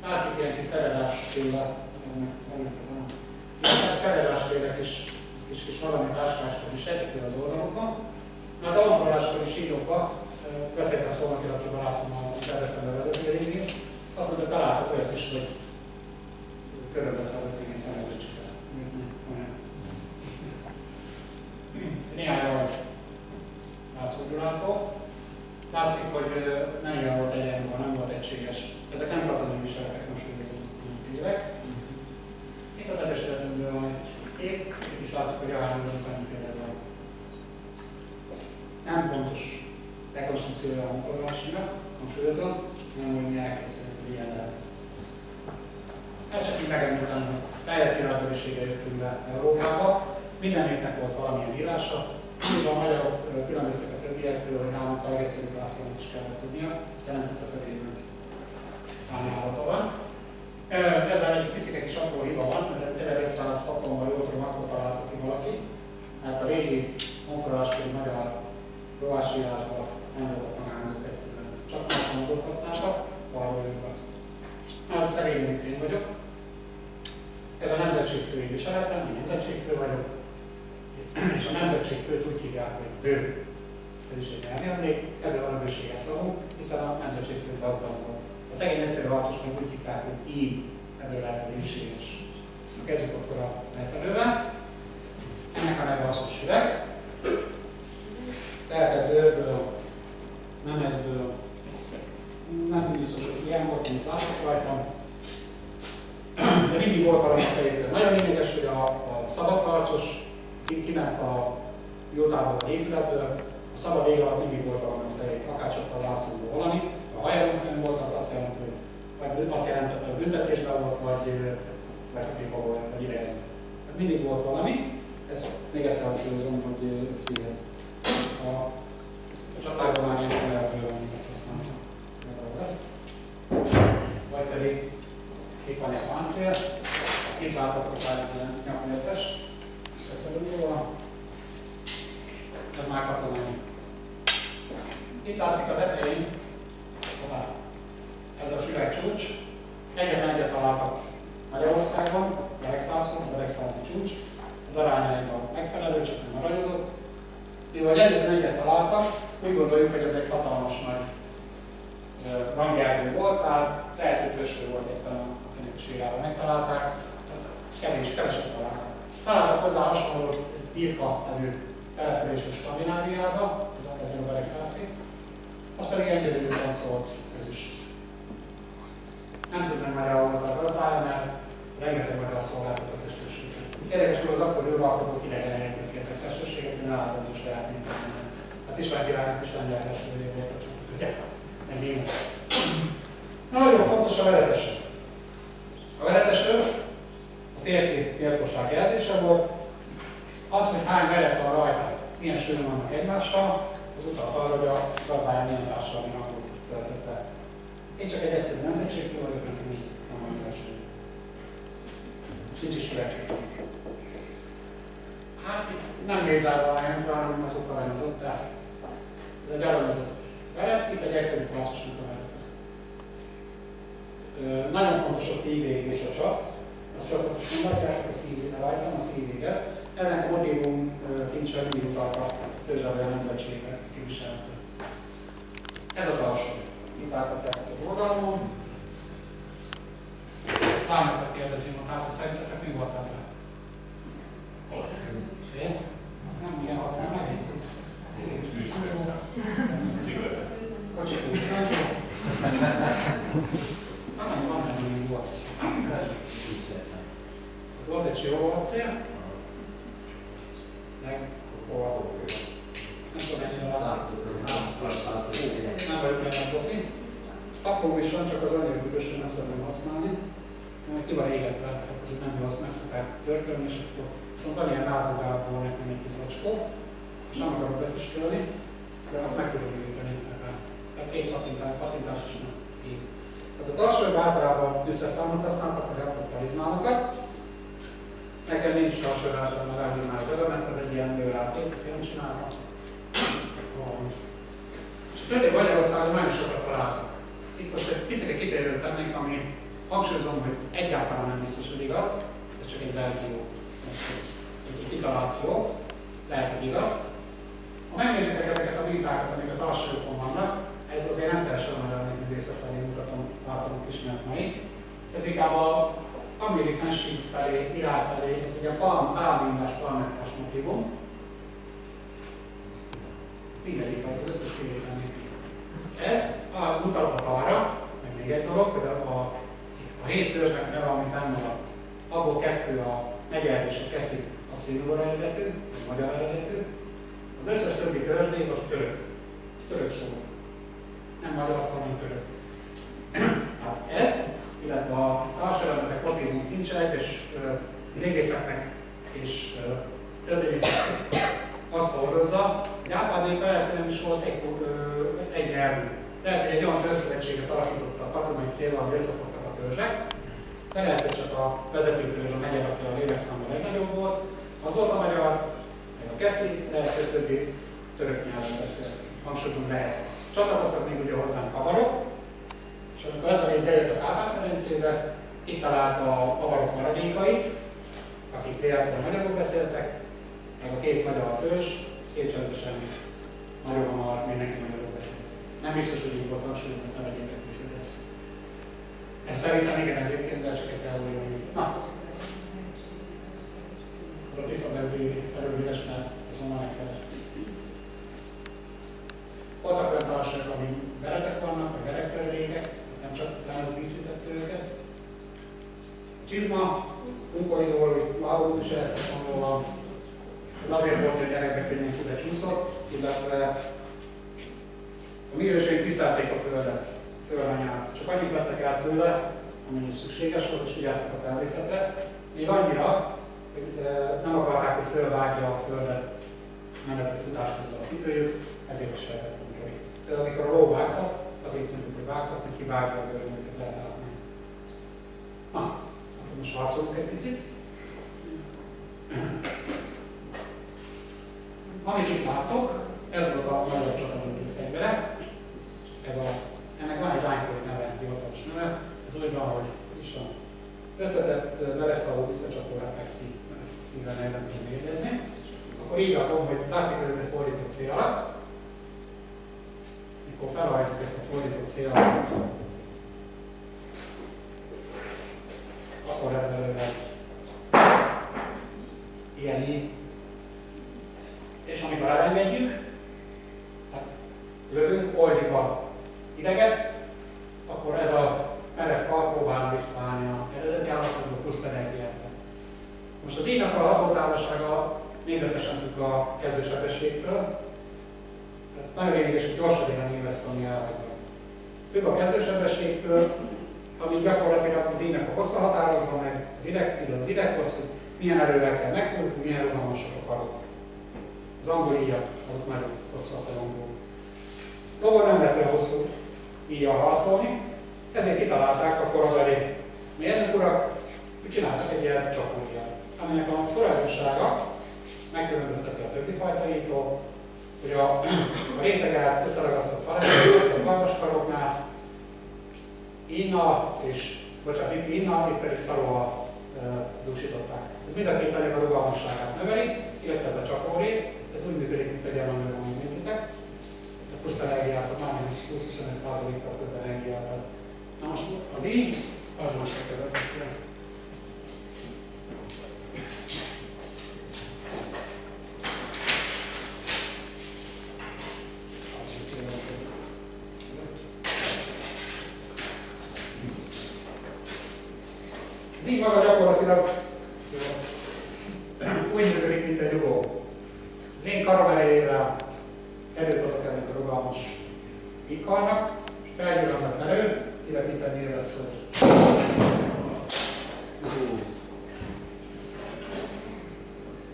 Látszik ilyen kis szeredásféle, szeredásfélek is, kis valami táskáskor is sejtik az oldalokon. Mert a honfoglaláskor is írokba, beszéltem a Szolnoki Laci barátommal, a Debrecenben vezetőjénész, azt mondta, hogy találtak olyat is, hogy körülbe szabad én szemelőcsik ezt. Néhány rajz László Gyulától. Látszik, hogy nem ilyen volt egyenlően, nem volt egységes. Ezek nem katonai viseletek, most úgy cívek. Itt az edesületünkből van egy kép, itt is látszik, hogy a háromban annyiféle van. Nem pontos rekonstrukciója a honfoglalásinak, hangsúlyozom, nem úgy mi elképzeljük, hogy ilyen lehet. Ez csak így megemlítem, hogy fejlett írásbeliséggel jöttünk be Európába. Minden népnek volt valamilyen írása. Így a magyarok különböztek a többiektől, hogy nálunk a legegyszerűbb lászlónak is kellett tudnia, hiszen nem tudta felépülni. Állálata van. Ezzel egy picike kis apró hiba van, ez 1960-ban jól tudom, akkor találta ki valaki, mert a régi honfoglaláskori magyar rovásírásban nem voltak magányzók egyszerűen. Csak más mondatot használtak, varrójukat. Az szerényünk én vagyok. Ez a nemzetségfői viseletem, én nemzetségfő vagyok. És a nemzetségfőt úgy hívják, hogy bő. Ez is egy elmélték, ebből van a bőséges szavunk, hiszen a nemzetségfő gazdag volt. A szegény egyszerű harcosnak úgy hívták, hogy így, ebből lehet az bőséges. Kezdjük akkor a lejfelővel. Ennek a neve az, hogy süveg. Lehetett bőrből, nemezből, nem biztos, hogy ilyen volt, mint látok rajtam. De mindig volt valami a fejétől. Nagyon lényeges, hogy a szabadharcos kiment a jótából a épületből, a szabad ég alatt mindig volt valami a fejét, akárcsak a vászonból valami. Ha a hajáron fenn volt, az azt jelenti, hogy azt jelentette, hogy büntetésben volt, vagy kifogó, vagy idegen. Tehát mindig volt valami. Ezt még egyszer hangsúlyozom, hogy cél. A csatákban már ilyen elből amiket használnak ezt. Vagy pedig képanyag páncél. Itt láthatok már egy ilyen nyakmértes. Beszélünk róla. Ez már katonai. Itt látszik a tetején, ez a süveg csúcs. Egyet találtak Magyarországban, Beregszászon csúcs. Az arányaiban megfelelő, csak nem aranyozott. Mivel egyet találtak, úgy gondoljuk, hogy ez egy hatalmas nagy rangjelző volt, tehát lehet, hogy Pösső volt éppen, akinek sírával megtalálták. Keveset találtak. Találtak hozzá hasonló Birka nevű településű Skandináviába, ez a Beregszászi. Az pedig engedélyű tancolt közös. Nem tudom, hogy már volt a gazdája, mert rengeteg magyar szolgáltatott testőséget. Érdekes, hogy az akkor uralkodók idegen helyeknek kértek testőséget, hogy ne lázadott a saját minket. Hát István királynak is lengyel testővé volt a csak, ugye? Nem én. Nagyon fontos a vereteső. A vereteső a férfi méltóság jelzése volt. Az, hogy hány veret van rajta, milyen sűrűn vannak egymással, az utalt arra, hogy a gazdája milyen társadalmi napot töltötte. Én csak egy egyszerű nemzetségfő vagyok, nekem így nem van igazság. Sincs is süvegség. Hát itt nem mézárva a helyemre, hanem az aranyozott, tehát ez egy aranyozott veret, itt egy egyszerű klasszusnak a veret. Nagyon fontos a szívvég és a csat. Azt csak most mondják, a szívvég rajtam, a szívvég ez. Ennek a modívum kincsen mindig utalt a törzsebben nemzetségre képviselhető. Ez a talsó. Itt láthatják az oldalon. Lányokat kérdezünk, hát szerintetek mi voltál rá? Pénz? Nem, igen, használ meg nézzük. Kocsi kulcsán. Van nem még volt. Volt egy jó acél. Meg olvadókő. Nem tudom, mennyire látszik. Nem vagyok benne a profi. apró is van, csak az annyira büdösre nem szoktam használni. Ki van égetve, akkor nem jó, azt meg szokták törkölni, és akkor viszont van ilyen lábúgából nekem egy kis zacskó, és nem akarok befüstölni, de azt meg tudom építeni. Tehát két pattintás is nem így. Tehát a tartsajban általában tűzszerszámot használtak, vagy akkor karizmánokat. Nekem nincs tartsajban, mert elhívnál az örömet, ez egy ilyen bőrátét, film csináltam. És a többi Magyarországon nagyon sokat találtak. Itt most egy picit kitérőt tennék, ami hangsúlyozom, hogy egyáltalán nem biztos, hogy igaz, ez csak egy verzió, egy kitaláció, lehet, hogy igaz. Ha megnézitek ezeket a mintákat, amik a tartsajokon vannak, ez azért nem teljesen magyar művésze felé mutatom általunk ismert ma itt. Ez inkább a Amiri fenség felé, irány felé, ez egy a palmindás, palmettes motívum. Mindegyik az összes kivételni. Ez mutathat arra, meg még egy dolog, hogy a 7 törzsnek neve, ami fennmaradt, abból 2 a megyel és a keszi, az finnugor eredetű, vagy magyar eredetű. Az összes többi törzsnév az török. Török szó. Nem magyar szó, hanem török. Hát ez, illetve a társadalom ezek motívumok nincsenek, és régészeknek és történészeknek azt hordozza, hogy átadnéka lehet, hogy nem is volt egy nyelvű. Lehet, hogy egy olyan törzszövetséget alakítottak katonai célra, hogy összefogtak a törzsek, de lehet, hogy csak a vezető törzs a megye, aki a lélekszámban legnagyobb volt, az volt a magyar, meg a keszi, lehet, hogy többi török nyelven beszél. Hangsúlyozunk lehet. Csatlakoztak még ugye hozzánk kavarok, és amikor ezzel így bejött a Kárpát-medencébe, itt találta a kavarok maradékait, akik déltől magyarul beszéltek, meg a 2 magyar törzs, szép csendesen nagyon hamar mindenki magyarul beszél. Nem biztos, hogy így volt, hangsúlyozni, azt ne vegyétek, hogy ez. Szerintem igen egyébként, de csak egy elvújulni. Na! Ott visszavezdi felülvéres, mert azonnal megkeresztül. Voltak olyan társaság, ami veretek vannak, vagy verektörvékek, nem csak lemez díszített őket. A csizma, munkoidól, lábú is ezt hasonlóan. Ez azért volt, hogy a gyerekek könnyen ide csúszott, illetve a mi őseink tisztelték a földet, földanyát. Csak annyit vettek el tőle, amennyi szükséges volt, és vigyáztak a természetre. Még annyira, hogy nem akarták, hogy fölvágja a földet menető futás közben a cipőjük, ezért is lehetett munkori. De amikor a ló vágtak, azért tudjuk, hogy vágtak, hogy kivágja a görönöket lehet látni. Na, akkor most harcolunk egy picit. Amit itt láttok, ez volt a magyar csatadői fegyvere. Ennek van egy lánykori neve, hivatalos neve. Ez úgy van, hogy is van. Összetett meresztaló visszacsató reflexi, ezt mivel nehezen kéne jegyezni. Akkor így rakom, hogy látszik, hogy ez egy fordított célalak. Mikor felrajzoljuk ezt a fordított célalakot, akkor ez belőle ilyen így. És amikor elengedjük, hát lövünk, oldjuk a ideget, akkor ez a merev kar próbálna visszaállni a eredeti állapotba plusz energiára. Most az íjnak a hatótávolsága négyzetesen függ a kezdősebességtől. Nagyon lényeges, hogy gyorsan ér lesz, ami elhagyja. Függ a kezdősebességtől, ami gyakorlatilag az íjnak a hossza határozva meg az ideghosszú, milyen erővel kell meghúzni, milyen rugalmasak a karok. Az angol íjak, azok nagyon hosszúak az angol. Lovon nem lehet olyan hosszú íjjal harcolni, ezért kitalálták a korabeli mérnök urak, hogy csináltak egy ilyen csapóíjat, aminek a tulajdonsága megkülönbözteti a többi fajtaitól, hogy a réteget összeragasztott feleket, a karmaskaroknál inna és, bocsánat, itt inna, itt pedig szalóval dúsították. Ez mind a 2 anyag a rugalmasságát növeli, illetve ez a csapó rész, ez úgy működik, mint egy ellenőről, amit nézitek. A plusz energiát, már 20-25%-kal több energiát. Na most az így, az most megkezdett szépen. Az így maga gyakorlatilag úgy működik, mint egy rugó. Az én karom erejével erőt adok ennek a rugalmas íjkarnak, és felgyűlöm a erő, kirepíteni élvezszor.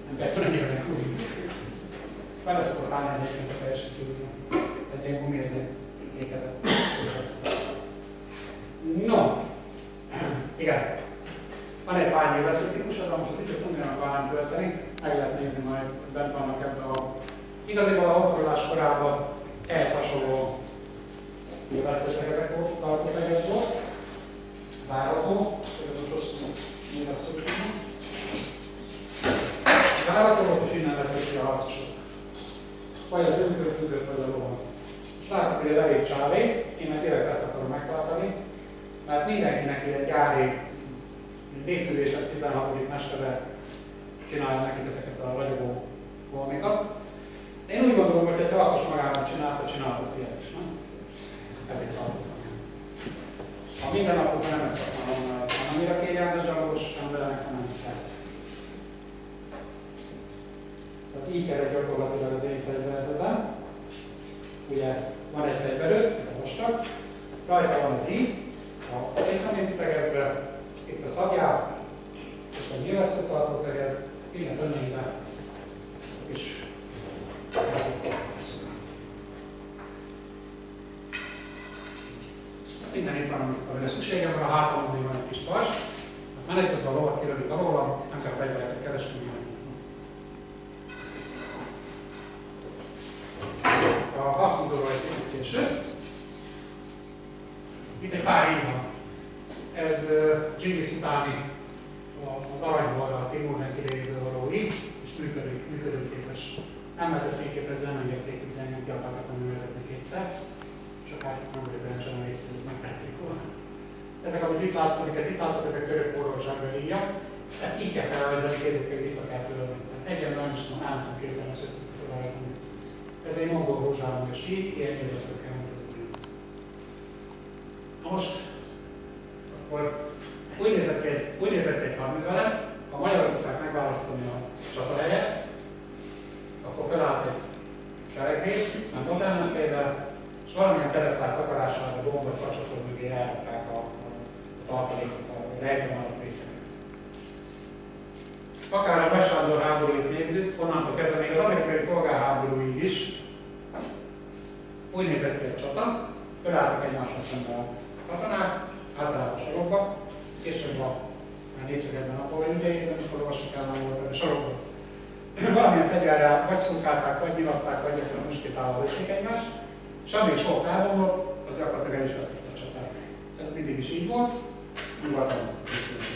Nem kell fölnyelni húzni. Vele szokott állni egyébként a teljesítőt. Ez ilyen gumilények ékezett. No, igen. Van egy pár nyilvessző típus, az most a titkot nem jönnek vállán tölteni. Meg lehet nézni, majd bent vannak ebben a... Igaziból a hóforulás korában ehhez hasonló nyilvesszősek ezek voltak, zárató, például hosszú nyilvesszők. Zárató volt, és innen lettek ki a harcosok. Vagy az önkörfüggött, vagy a lóhan. És látszik, hogy ez elég csávé, én meg tényleg ezt akarom megtartani, mert mindenkinek egy gyári légkülések 16. mestere csinálja nekik ezeket a ragyogó valamikat. Én úgy gondolom, hogy egy harcos magában csináltak ilyet is, nem? Ezért tartottam. A mindennapokban nem ezt használom, mert annyira kényelmes gyalogos embernek, hanem ezt. Tehát így kell gyakorlatilag az én fegyverzetem. Ugye van egy fegyverőt, ez a vastag, rajta van az íj, a részemét tegezve, itt a szabját, ezt a nyilvesszőtartó tegez, innen önni ide ezt a kis minden itt van, amire szükségem van, a hátamon van egy kis pajzs. Menet közben a lovat kirölik alólam, nem kell fegyvereket keresni, a harcmódorról egy picit később. Itt egy pár íj van. Ez Dzsingisz utáni az aranyborra, a Timurnek idejéből való íj, és működőképes. Nem lehetett fényképezni, nem engedték, hogy engem ki akartak nem vezetni kétszer. Csak hát nem vagyok olyan sem rész, hogy ezt megtették volna. Ezek, amiket itt láttok, ezek török porról zsangolíjak. Ezt így kell felvezetni, kézekkel vissza kell törölni. Egyen nem is tudom, nem tudom kézzelni, ezt tudtuk felvezetni. Ez egy mongol rózsálmonyos íj, ilyen nyilvesszőkkel mutatni. Na most, akkor úgy nézett egy hadművelet, ha magyarok tudták megválasztani a csatahelyet, akkor felállt egy seregrész, szemben az ellenféllel, és valamilyen teleptárt akarására gomb vagy facsafog mögé elrakták a tartalékot, a rejtve maradt részeket. Akár a Besándor háborúit nézzük, onnantól kezdve még az amerikai polgárháborúig is úgy nézett ki egy csata, felálltak egymásra szemben a katonák, általában sorokba, később a nézőgetben a Napóleon idejében, amikor olvasatában volt a sorokba. Valamilyen fegyverrel vagy szurkálták, vagy nyilaszták, vagy gyakran muskétával lőtték egymást, és amíg sor felbomlott, az gyakorlatilag el is vesztett a csatát. Ez mindig is így volt, nyugaton is.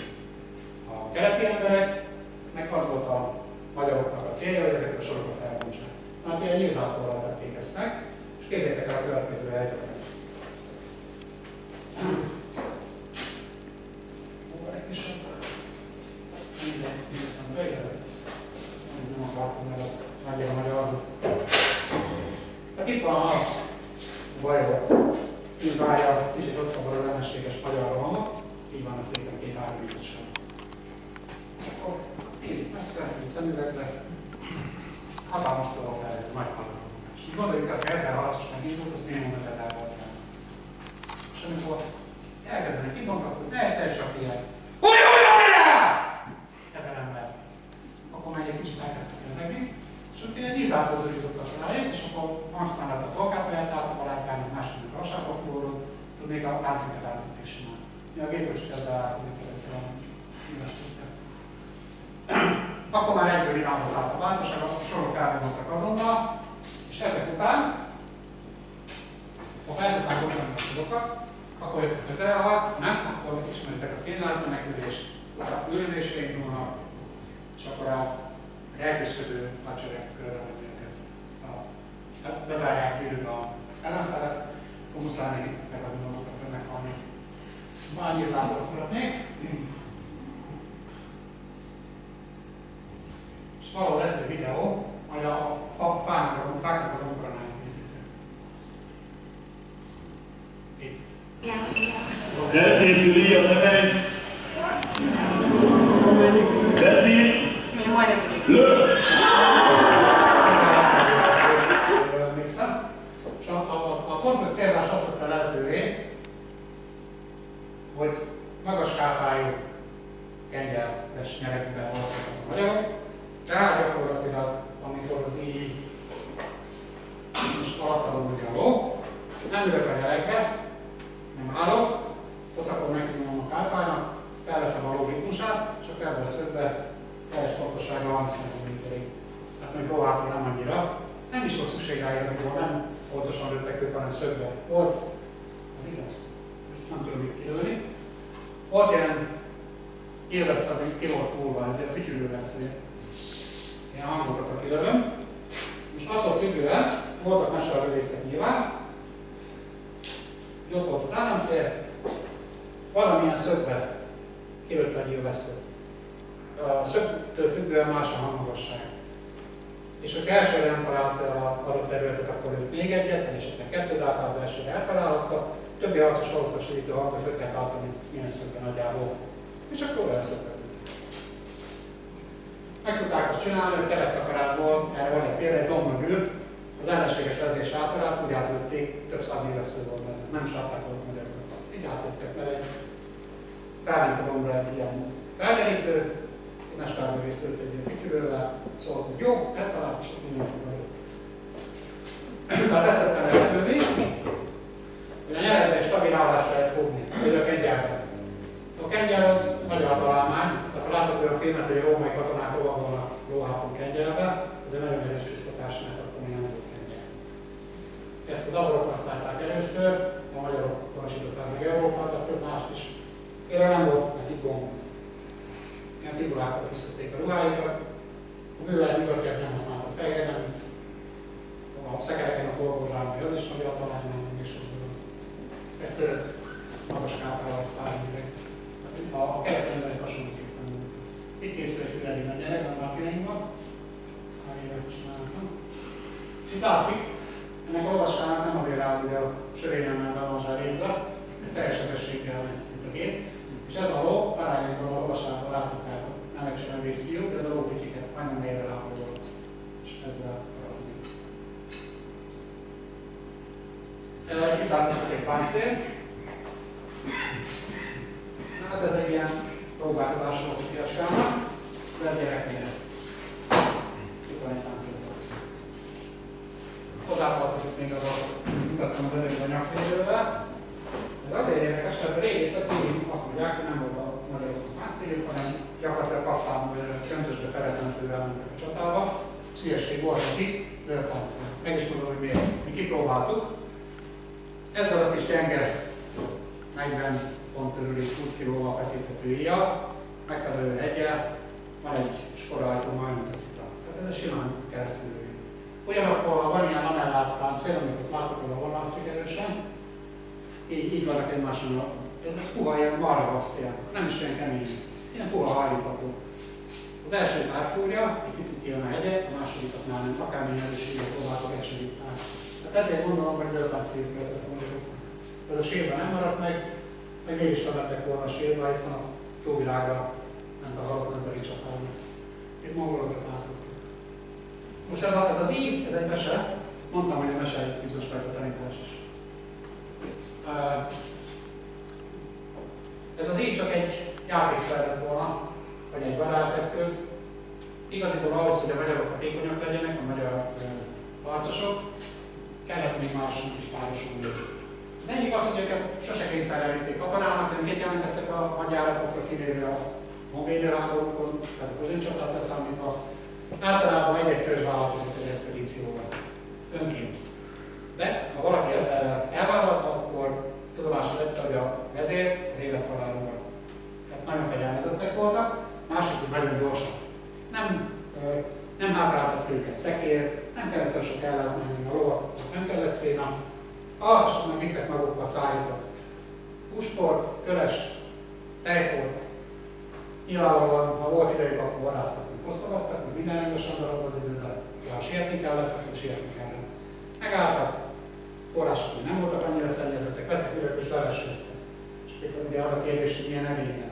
A keleti embereknek az volt a magyaroknak a célja, hogy ezeket a sorokat felbontsák. Hát ilyen nyílzáporral tették ezt meg, és képzeljétek el a következő helyzetet. Hova egy kisebb? Mindegy, mindeztem bejelent. Nem akartam, mert az nagyon magyar. Tehát itt van az bajor, így várja, kicsit rosszabbra az ellenséges magyar rohamot, így van a szépen két árvítosan. Akkor nézzük messze, így szemüvegbe, hatalmas tova felett, nagy hatalmas. És gondoljuk, hogy 1000 harcos megindult, az minimum 5000 volt fel. És amikor elkezdenek kibontakozni, de egyszer csak ilyen, húj-húj-húj-rá! 1000 ember. Akkor már egy kicsit elkezdtek rezegni, és ott ilyen ízápozó jutottak rájuk, és akkor aztán lett a tolkát, hogy eltállt a barátának, második lassába fúrról, tud még a lánciket átütték simán. Mi a gépöcsök ezzel átudjuk ezekkel a nyilvesszőket. Akkor már egyből irányba szállt a változság, a sorok felvonultak azonnal, és ezek után, ha feltudnánk gondolni a sorokat, akkor jött a közelharc, nem? Akkor ezt ismeritek a színlátban, megülés. Ülődésre indulnak, és akkor a elköszködő hadsereg körbe őket. Bezárják kívül a ellenfelet, akkor muszáj megadni magukat, hogy meghalni. Már nyilzából szeretnék. És valahol lesz egy videó, majd a fáknak a domboranáját nézzétek. Itt. Elépüli a növény. Bepi. Lő! És a pontos célzás azt tette lehetővé, Tehát gyakorlatilag, amikor az így most alattalom ugye a ló, nem ülök a gyerekbe, nem állok, pocakon megnyomom a kárpánynak, felveszem a ló ritmusát, és akkor ebből a szögbe teljes pontosággal 30 cm-ig. Tehát még lóhátul nem annyira. Nem is volt szükség rá igazából, nem pontosan lőttek ők, hanem szögbe. Volt, az igaz, ezt nem tudom itt kilőni. Volt ilyen élvesz, ami ki volt fúrva, ez a fütyülő lesz, hogy ilyen hangokat kilövöm. Most attól függően voltak mesterlövészek nyilván, ott volt az államfél, valamilyen szögbe kilőtte a nyilvesszőt. A szögtől függően más a hangmagasság. És ha elsőre nem találta a adott területet, akkor lőtt még egyet, vagy esetleg kettőt általában elsőre eltalálhatta, többi harcos hallgatosítő hangot, hogy kell tartani milyen szögben nagyjából. És akkor elszögbe. Meg tudták azt csinálni, hogy kerettakarásból, erre van egy példa, egy lombmögül, az ellenséges vezér sátorát úgy átlőtték, több száz nyilvessző volt benne, nem sátták volt magyarul. Így átlőttek, mert egy felment a lombra egy ilyen felderítő, egy mesterlövész lőtt egy ilyen fütyülővel, szólt, hogy jó, eltalált, és mindenki vagyok. Tehát ezt tettem lehetővé, hogy a nyeredbe egy stabil állásra lehet fogni, hogy a kengyelben. A kengyel az magyar találmány, tehát ha látok olyan filmet, hogy a római katonák lovagolnak lóháton kengyelbe, ez egy nagyon erős csúsztatás, mert akkor még nem volt kengyel. Ezt az avarok használták először, a magyarok honosították meg Európát, de több mást is. Erre nem volt nekik gomb. Ilyen figurákkal küzdötték a ruháikat. A művelet nyugatiak nem használtak fehér, nem. A szekereken a forgózsában, az is magyar találmány, és ezt magas kápával azt párnyűre. A keretrendben hasonlóképpen. Itt készül egy füleli nagy gyerek, a napjainkban. Már évet csinálnak. És itt látszik, ennek olvaskának nem azért áll, hogy a sörényemmel be van zsárézve, ez teljes sebességgel megy, mint a gép. És ez a ló, arányainkban a olvaskának láthatjátok, nem egy sem vészfiú, de ez a ló piciket, majdnem mérre lápolva. És ezzel razni. Itt látjátok egy páncélt. Hát ez egy ilyen próbálkozás volt a kiaskámnak, de ez gyerekmére. Itt van egy páncélzat. Hozzátartozik még az a mutattam az előbb a nyakvédővel. Ez azért érdekes, mert a régészek mindig azt mondják, hogy nem volt a magyarok páncéljuk, hanem gyakorlatilag kaftán, vagy köntösbe ferezetentővel mentek a csatába. És hülyeség volt neki, lőpáncél. Meg is mondom, hogy miért. Mi kipróbáltuk. Ezzel a kis gyenge 40 pont körül 20 kg-val feszíthető íjjal, megfelelő heggyel, van egy skorajtó, majdnem feszít. Tehát ez simán keresztülő. Ugyanakkor, ha van ilyen lamellát páncél, amit látok, hogy ahol látszik erősen, így vannak egymáson. Ez puha ilyen maravasszél, nem is olyan kemény, ilyen puha hajlítható. Az első árfúrja, egy picit kijön a hegyet, a másodikat már nem, akármilyen erősséget próbáltok elsegíteni. Tehát ezért gondolom, hogy lőpáncélt követett mondjuk. Ez a sírban nem maradt meg mégis lettek volna a sírba, hiszen a túlvilágra ment a halott emberi csapába. Itt mongolokat látok. Most ez az íj, ez egy mese. Mondtam, hogy a mese egy fűzős tanítás is. Ez az íj csak egy játékszer lett volna, vagy egy vadászeszköz. Igaziból ahhoz, hogy a magyarok hatékonyak legyenek, a magyar harcosok, kellett még mások is párosulni. De egyik az, hogy őket sose kényszerrel vitték katonának, hanem kegyelmeteztek a hadjáratokra, kivéve a honvédőháborúkon, tehát a közöncsapát leszámítva. Általában egy-egy törzs vállalkozott egy expedícióval. Önként. De ha valaki elvállalta, akkor tudomásul vette, hogy a vezér az élethalál ura. Tehát nagyon fegyelmezettek voltak, másik, hogy nagyon gyorsak. Nem hátráltatta őket szekér, nem kellett olyan sok ellátni a lovak, nem kellett széna. A harcosoknak vittek magukkal szállított húsport, kölest, tejport. Nyilvánvalóan, ha volt idejük, akkor vadásztak, hogy fosztogattak, hogy minden rendesen darab az időben, ha sietni kellett, akkor sietni kellett. Megálltak, források nem voltak annyira szennyezettek, vettek vizet és levesőztek. És ugye az a kérdés, hogy milyen edényben.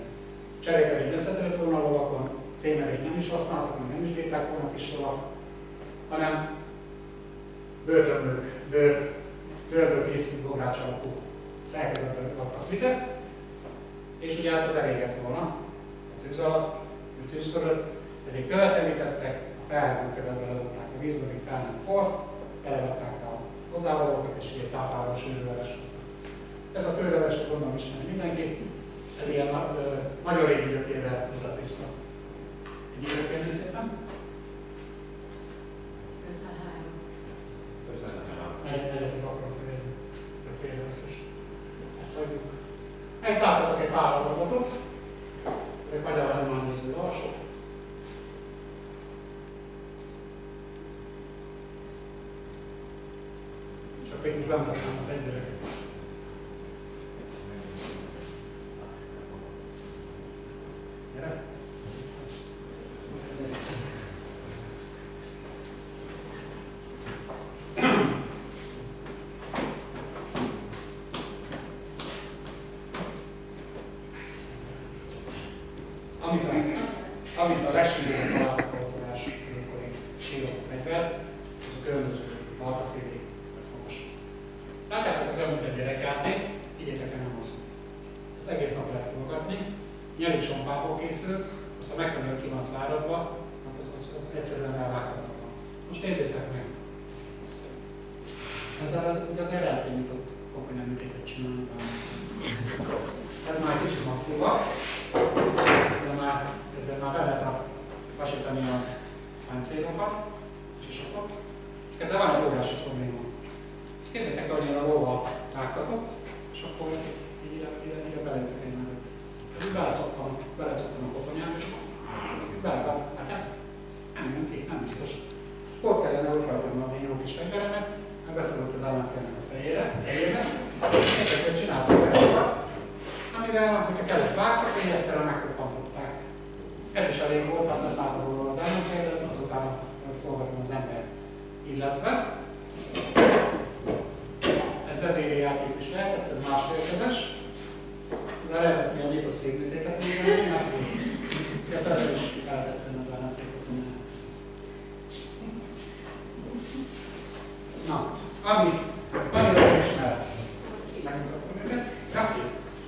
Cserékerék összetört volna a lovakon, fémerék nem is használtak, nem is védták volna kis lovak, hanem bőrtömlők, bőrből készült bogrács alapú szerkezetben kaptak vizet, és ugye hát az elégett volna a tűz alatt, a tűz fölött, ezért követelítettek, felhőködetbe ledobták a vízbe, még fel nem forrt, belevetták a hozzávalókat, és így tápálva a sűrűleves. Ez a kőleves, gondolom ismeri mindenki, ez ilyen nagyon régi gyökérre mutat vissza. Egy gyökérni szépen. 53. Egyetet akarom fejezni, a félrevesztés. Ezt hagyjuk. Megláttatok egy pár dolgozatot, ezek magyar hagyományozó alsók. És akkor itt most bemutatnám a fegyvereket. Gyere! Amit a legsűrűbben található a forrás jövőkori sírok fegyver, az a különböző markafélék vagy fogos. Látjátok az elmúlt egy gyerekjáték, igyetek nem hozni. Ezt egész nap lehet forgatni, nyelű sompából készül, aztán megtanulni, hogy ki van száradva, az egyszerűen elvághatatlan. Most nézzétek meg! Ezzel ugye azért lehet, hogy nyitott koponyaműtéket csinálni. Ez már egy kicsit masszívabb. Ezzel már be lehet vasítani a páncélokat, sisakat, és ezzel van egy óriási probléma. Képzeljétek el, hogy én a lóval vágtatok, és akkor ide belejövök egy mellett. Belecokkan a koponyát, és belefág. Hát nem jön ki, nem biztos. És akkor kellene, hogy hagyjam a jó kis fegyveremet, meg beszélünk az ellenfélnek a fejére, és egyszerűen csináltak dolgokat, amivel, amikor kellett vágtak, hogy egyszerűen megkoppantották. Ez is elég volt, tehát leszálltak róla az ellenfélet, utána forgatom az ember. Illetve ez vezéri játék is lehetett, ez másfélkedves. Ezzel lehetett milyen mikor székműtéket művelni, mert ezzel is lehetett venni az ellenfélet. Na, annyira ismert. Megmutatom őket.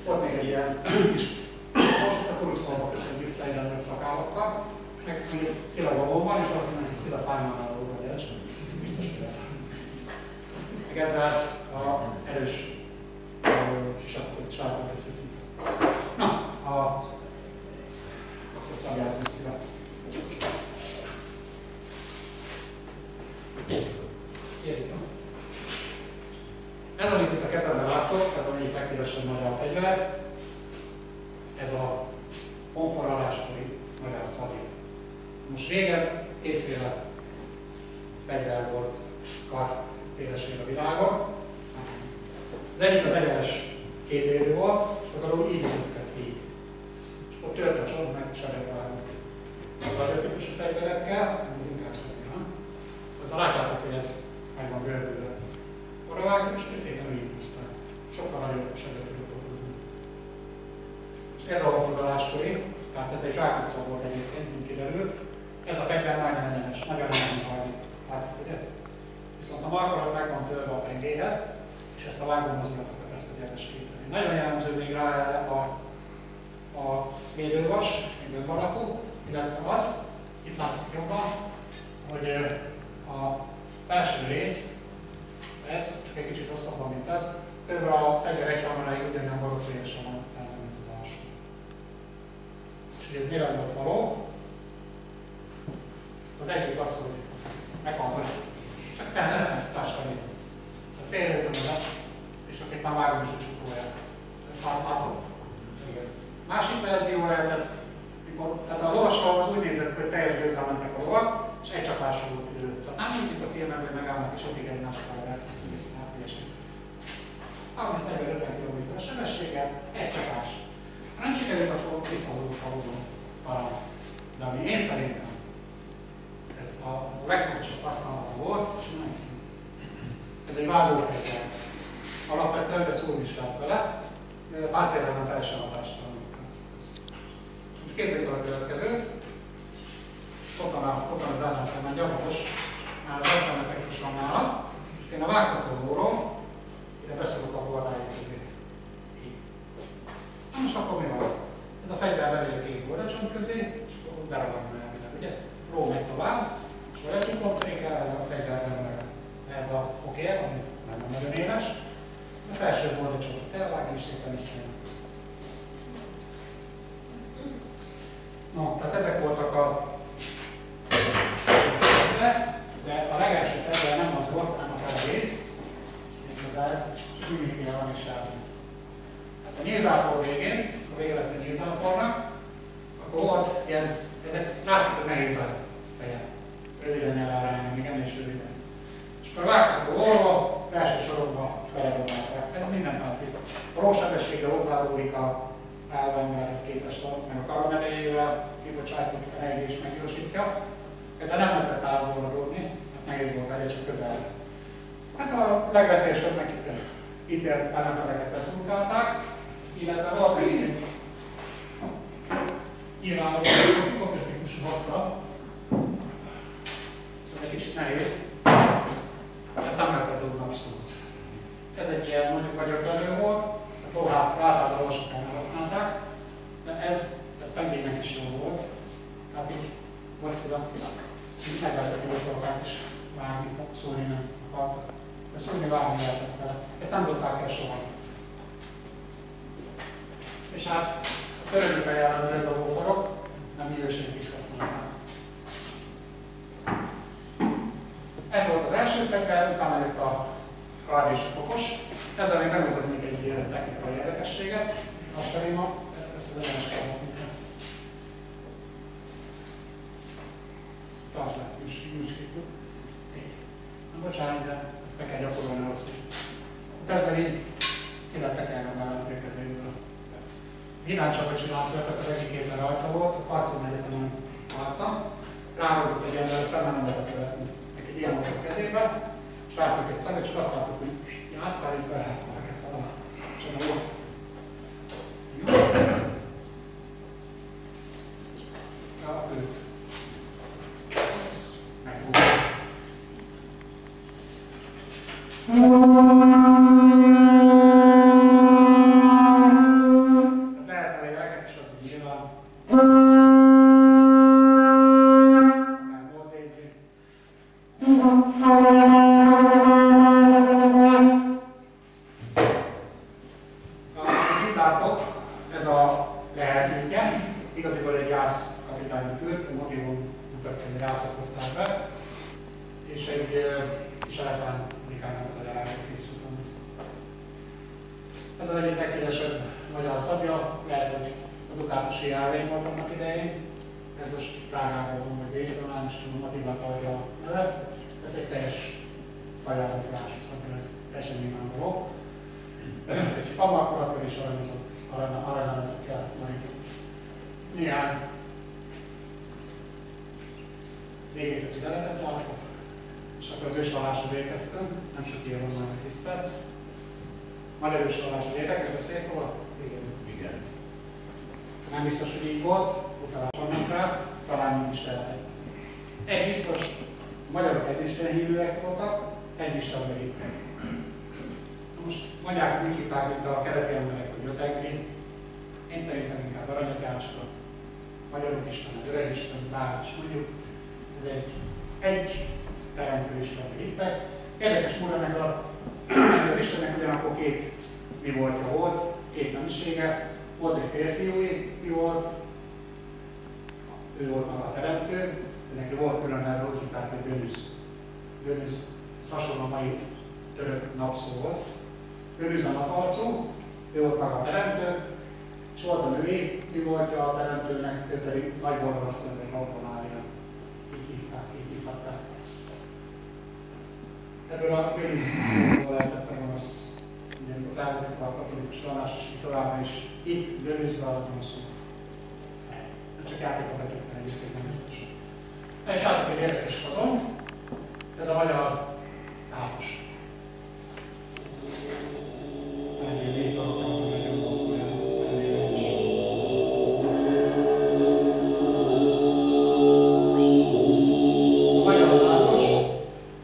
Volt még egy ilyen kis most a kuruszkolba köszönjük vissza egy nagyobb szakállakkal, meg mondjuk Szila babon van, és azt mondja, hogy Szila származáló vagy ez, biztos, hogy lesz. Meg ezzel a erős sisakot összeszünk. Na, azt szabjázunk Szila. Kérjük. Ez, amit itt a kezemben láttok, ez a egyik legkívesebb magyar fegyver. Ez a honforraláskori magyar szabély. Most régen kétféle fegyver volt kartéleség a világon. Az egyik az egyenes kétélű volt, és az alul így jöttek ki. És ott tört a csont, meg sebet vágott. Az a típusú fegyverekkel, ez inkább semmi, nem? Azzal látjátok, hogy ez meg van görbülve. Arra vágjuk, és szépen úgy húzták. Sokkal nagyobb sebet tudott okozni. És ez a honfoglaláskori, tehát ez egy zsákutca volt egyébként, mint kiderült. Ez a fegyver majdnem egyenes, nagyon nem hajlik. Látszik, ugye? Viszont a markolat meg van törve a pengéhez, és ezt a vágó mozdulatokat ezt tudják esíteni. Nagyon jellemző még rá a védővas, egy gömbalakú, illetve az, itt látszik jobban, hogy a felső rész, ez csak egy kicsit hosszabban, mint ez, kb. A fegyver egy hamaráig ugyanilyen borotvélyesen van fel, mint az alsó. És hogy ez mire volt való? Az egyik az, hogy meghaltasz. Csak nem társadalmi. A félrőtömölet, és akkor itt már vágom is a csukóját. Ezt már látszott? Igen. Másik verzió lehetett, tehát a lovasról az úgy nézett, hogy teljes gőzzel mentek a lovak, és egy csapásra volt idő. Tehát nem mint itt a filmben, hogy megállnak és addig egymással lehet vissza-vissza, hát ilyesmi. 30-40-50 km sebességgel, egy csapás. Ha nem sikerült, akkor visszahúzunk a húzón talán. De ami én szerintem, ez a legfontosabb használata volt, és nem hiszem. Ez egy vágófegyver. Alapvetően, de szó is lehet vele. Páncélra nem teljesen hatástalan. Most képzeljük a következőt. Ott van az ellenfél, már gyakorlos, már az aztán effektus van nála, és én a vágtatóról ide beszorok a bordáig közé. Így. Na most akkor mi van? Ez a fegyver bemegy a két bordacsont közé, és akkor beragad elvileg, ugye? Ró megy tovább, nagyon éles. A felső bordacsot elvágni és szépen visszajön. No, tehát ezek voltak a de a legelső fedel nem az volt, hanem a felegész. Méghozzá ez mindig van is rá. A nyílzápor végén, a vége lett a nyílzápornak, akkor volt ilyen, ezek látszik, hogy nehéz a feje. Röviden elárálni, még ennél is röviden. És akkor vágtak a orva, első sorokba felevonálták. Ez minden napig. A rósebessége hozzáadódik a állványvához képest, meg a karamelléjével kibocsájtott energiát meggyorsítja. Ezzel nem lehetett távolra rúgni, mert nehéz volt elég, csak közel. Hát a legveszélyesebbnek ítélt ellenfeleket beszúrkálták, illetve volt még egy nyilvánvaló komplikusú hossza, ez egy kicsit nehéz, ezt nem lehetett rúgni abszolút. Ez egy ilyen mondjuk vagyoglelő volt, a lóhát általában sokan használták, de ez pengének is jó volt. Tehát így volt így meg lehetett jótolkát is vágni, szólni nem akartak. De szólni vágni lehetett vele. Ezt nem dobták el soha. És hát a törölőkkel jelent ez a hófarok, nem mi őseink is használták. Ez volt az első fegyver, utána jött a kard és a fokos. Ezzel még bemutatnék egy ilyen technikai érdekességet. Lassan ma ezt az egyenes kardot minket. Tartsd le, nincs kívül. Bocsánat, de ezt meg kell gyakorolni hosszú. Ezzel így kilettek el az ellenfél kezéből. Virágcsapot csináltak, az egyik évben rajta volt, a Karcon Egyetemen láttam. Ráhozott egy ember, szemben nem lehet követni. Neki ilyen volt a kezében, és rásznak egy szemet, csak azt láttuk, hogy játsszál, így belátták fel. Csak nem volt. Ja, őt. Megfogjuk. Lehet elég eleket is adni nyilván. Akár mozézni. Itt látok, ez a lehetőtje. Igaziból egy gyászkapitányi küld, a motivum mutatja, hogy gyászot hozták be. És egy kis elefánt Mikánynak az elárra készült. Ez az egyik legkélesebb magyar szabja, lehet, hogy a dukátusi állvény volt annak idején. Ez most Prágában van, vagy Bécsben, már most tudom, Attila adja a neve. Ez egy teljes fajára felási szabja, ez teljesen nyilvánvaló. Egy famarkor akkor is aranyozott kell majd néhány régészeti leletet látok. És akkor az ősvallásra érkeztünk, nem sok ilyen van, 10 perc. Magyar ősvallásra érdekes beszélt róla? Igen. Nem biztos, hogy így volt, utalás vannak rá, talán így is lehetett. Egy biztos, a magyarok egy istenhívőek voltak, egy istenbe hittek. Most mondják, hogy úgy hívták, mint a keleti emberek, hogy ötegri. Én szerintem inkább aranyakácska. Magyarok istene, öreg isten, bár is mondjuk. Ez egy teremtő istenbe hittek. Érdekes módon meg az Istennek ugyanakkor két mi voltja volt, két nemisége. Volt egy férfiúi, mi volt, ő volt maga a teremtő, de neki volt külön neve, úgy hívták, hogy Bönüsz. Bönüsz, ez hasonló a mai török napszóhoz. Bönüsz a naparcú, ő volt maga a teremtő, és volt a női, mi voltja a teremtőnek, ő pedig nagy boldogasszony, vagy Alkomária. Így hívták. Ebből a Bönüszből lehetett a gonosz. Amikor felvettük a katolikus vallás, és továbbra is itt Bönüszbe a gonoszul. Nem csak játékot betűkben egyébként, nem biztos. Egy látok egy érdekes fazon. Ez a magyar tápos. Egy létalapban nagyon olyan érdekes.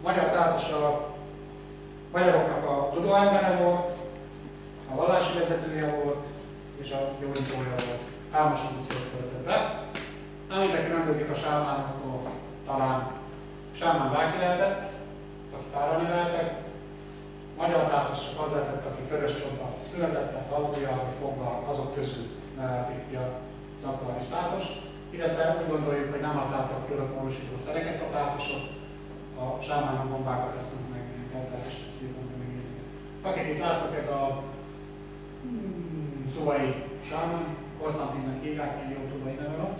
Magyar tápos a magyaroknak a tudóembere volt, a vallási vezetője volt, és a gyógyítója volt. Álmos funkciót töltött be. Amiben különbözik a sámánoktól, talán sámán bárki lehetett, akit arra neveltek. magyar tátos csak az lehetett, aki Vörös Csonton született, tehát alulja, vagy fogva azok közül nevelték ki az aktuális tátos. Illetve úgy gondoljuk, hogy nem használtak tudatmódosító szereket a tátosok, a sámánok bombákat eszünk meg, eltelteste szívban, meg ilyeneket. Akit itt láttok, ez a tuvai sámán, Konstantinnak hívják, ilyen jó tuvai neve van.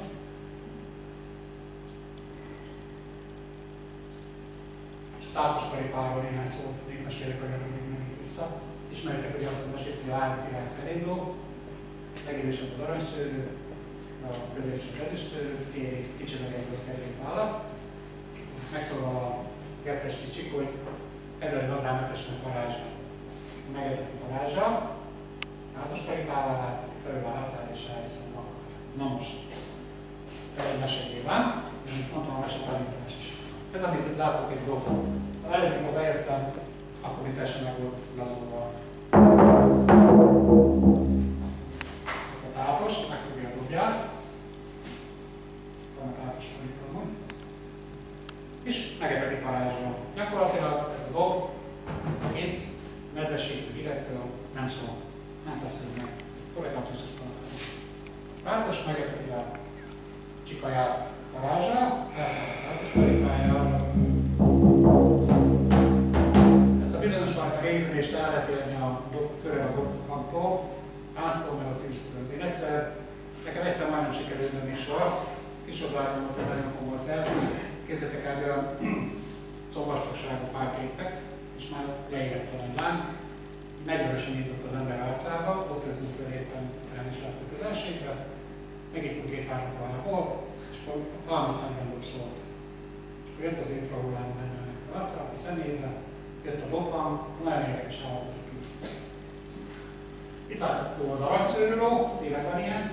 És a tátos karipáról néhány szót még mesélek, hogy még menjünk vissza. Ismeritek, hogy azt mesét, hogy a államkirály felindul, legidősebb az aranyszőrű, a középső kedvűszőrű, kéri kicsivel az kedvény választ. Megszólal a kettes kicsik, hogy terület gazdámetesnek varázsa. Megedett a varázsa, hátos karipával át, felül a hátán és elviszem a. Na most, egy mesegyében, mint mondtam, a mesetállítás is. Ez, amit itt látok, egy dob. Ha előtt, amikor bejöttem, akkor itt teljesen meg volt lazulva a tápos, megfogja a dobját. Van a tápos karipában. És megededik varázsra. Gyakorlatilag ez a dob, itt nedvességtől, hidegtől nem szól. Nem beszélünk meg. Korrektus használatot. Tátos megedeti a csikaját varázsra, felszáll a tátos karipájára. Ezt a bizonyos fajta épülést el lehet érni főleg a dobbanktól, áztól meg a tűztől. Én nekem majdnem sikerült menni soha. Kisozvárban volt egy nagyon komoly szertűz. Képzeljétek el, olyan combastosságú fák égtek, és már leégett a láng. 40-ösen nézett az ember álcába, ott ültünk föl éppen el is láttuk közelségbe, megittunk 2-3 kolából, és akkor 30-40 dob szólt. És akkor jött az infrahullám benne az álcába, a személyre, jött a lopvan, nagyon érdekes állatok ki. Itt látható az aranyszőrüló, tényleg van ilyen,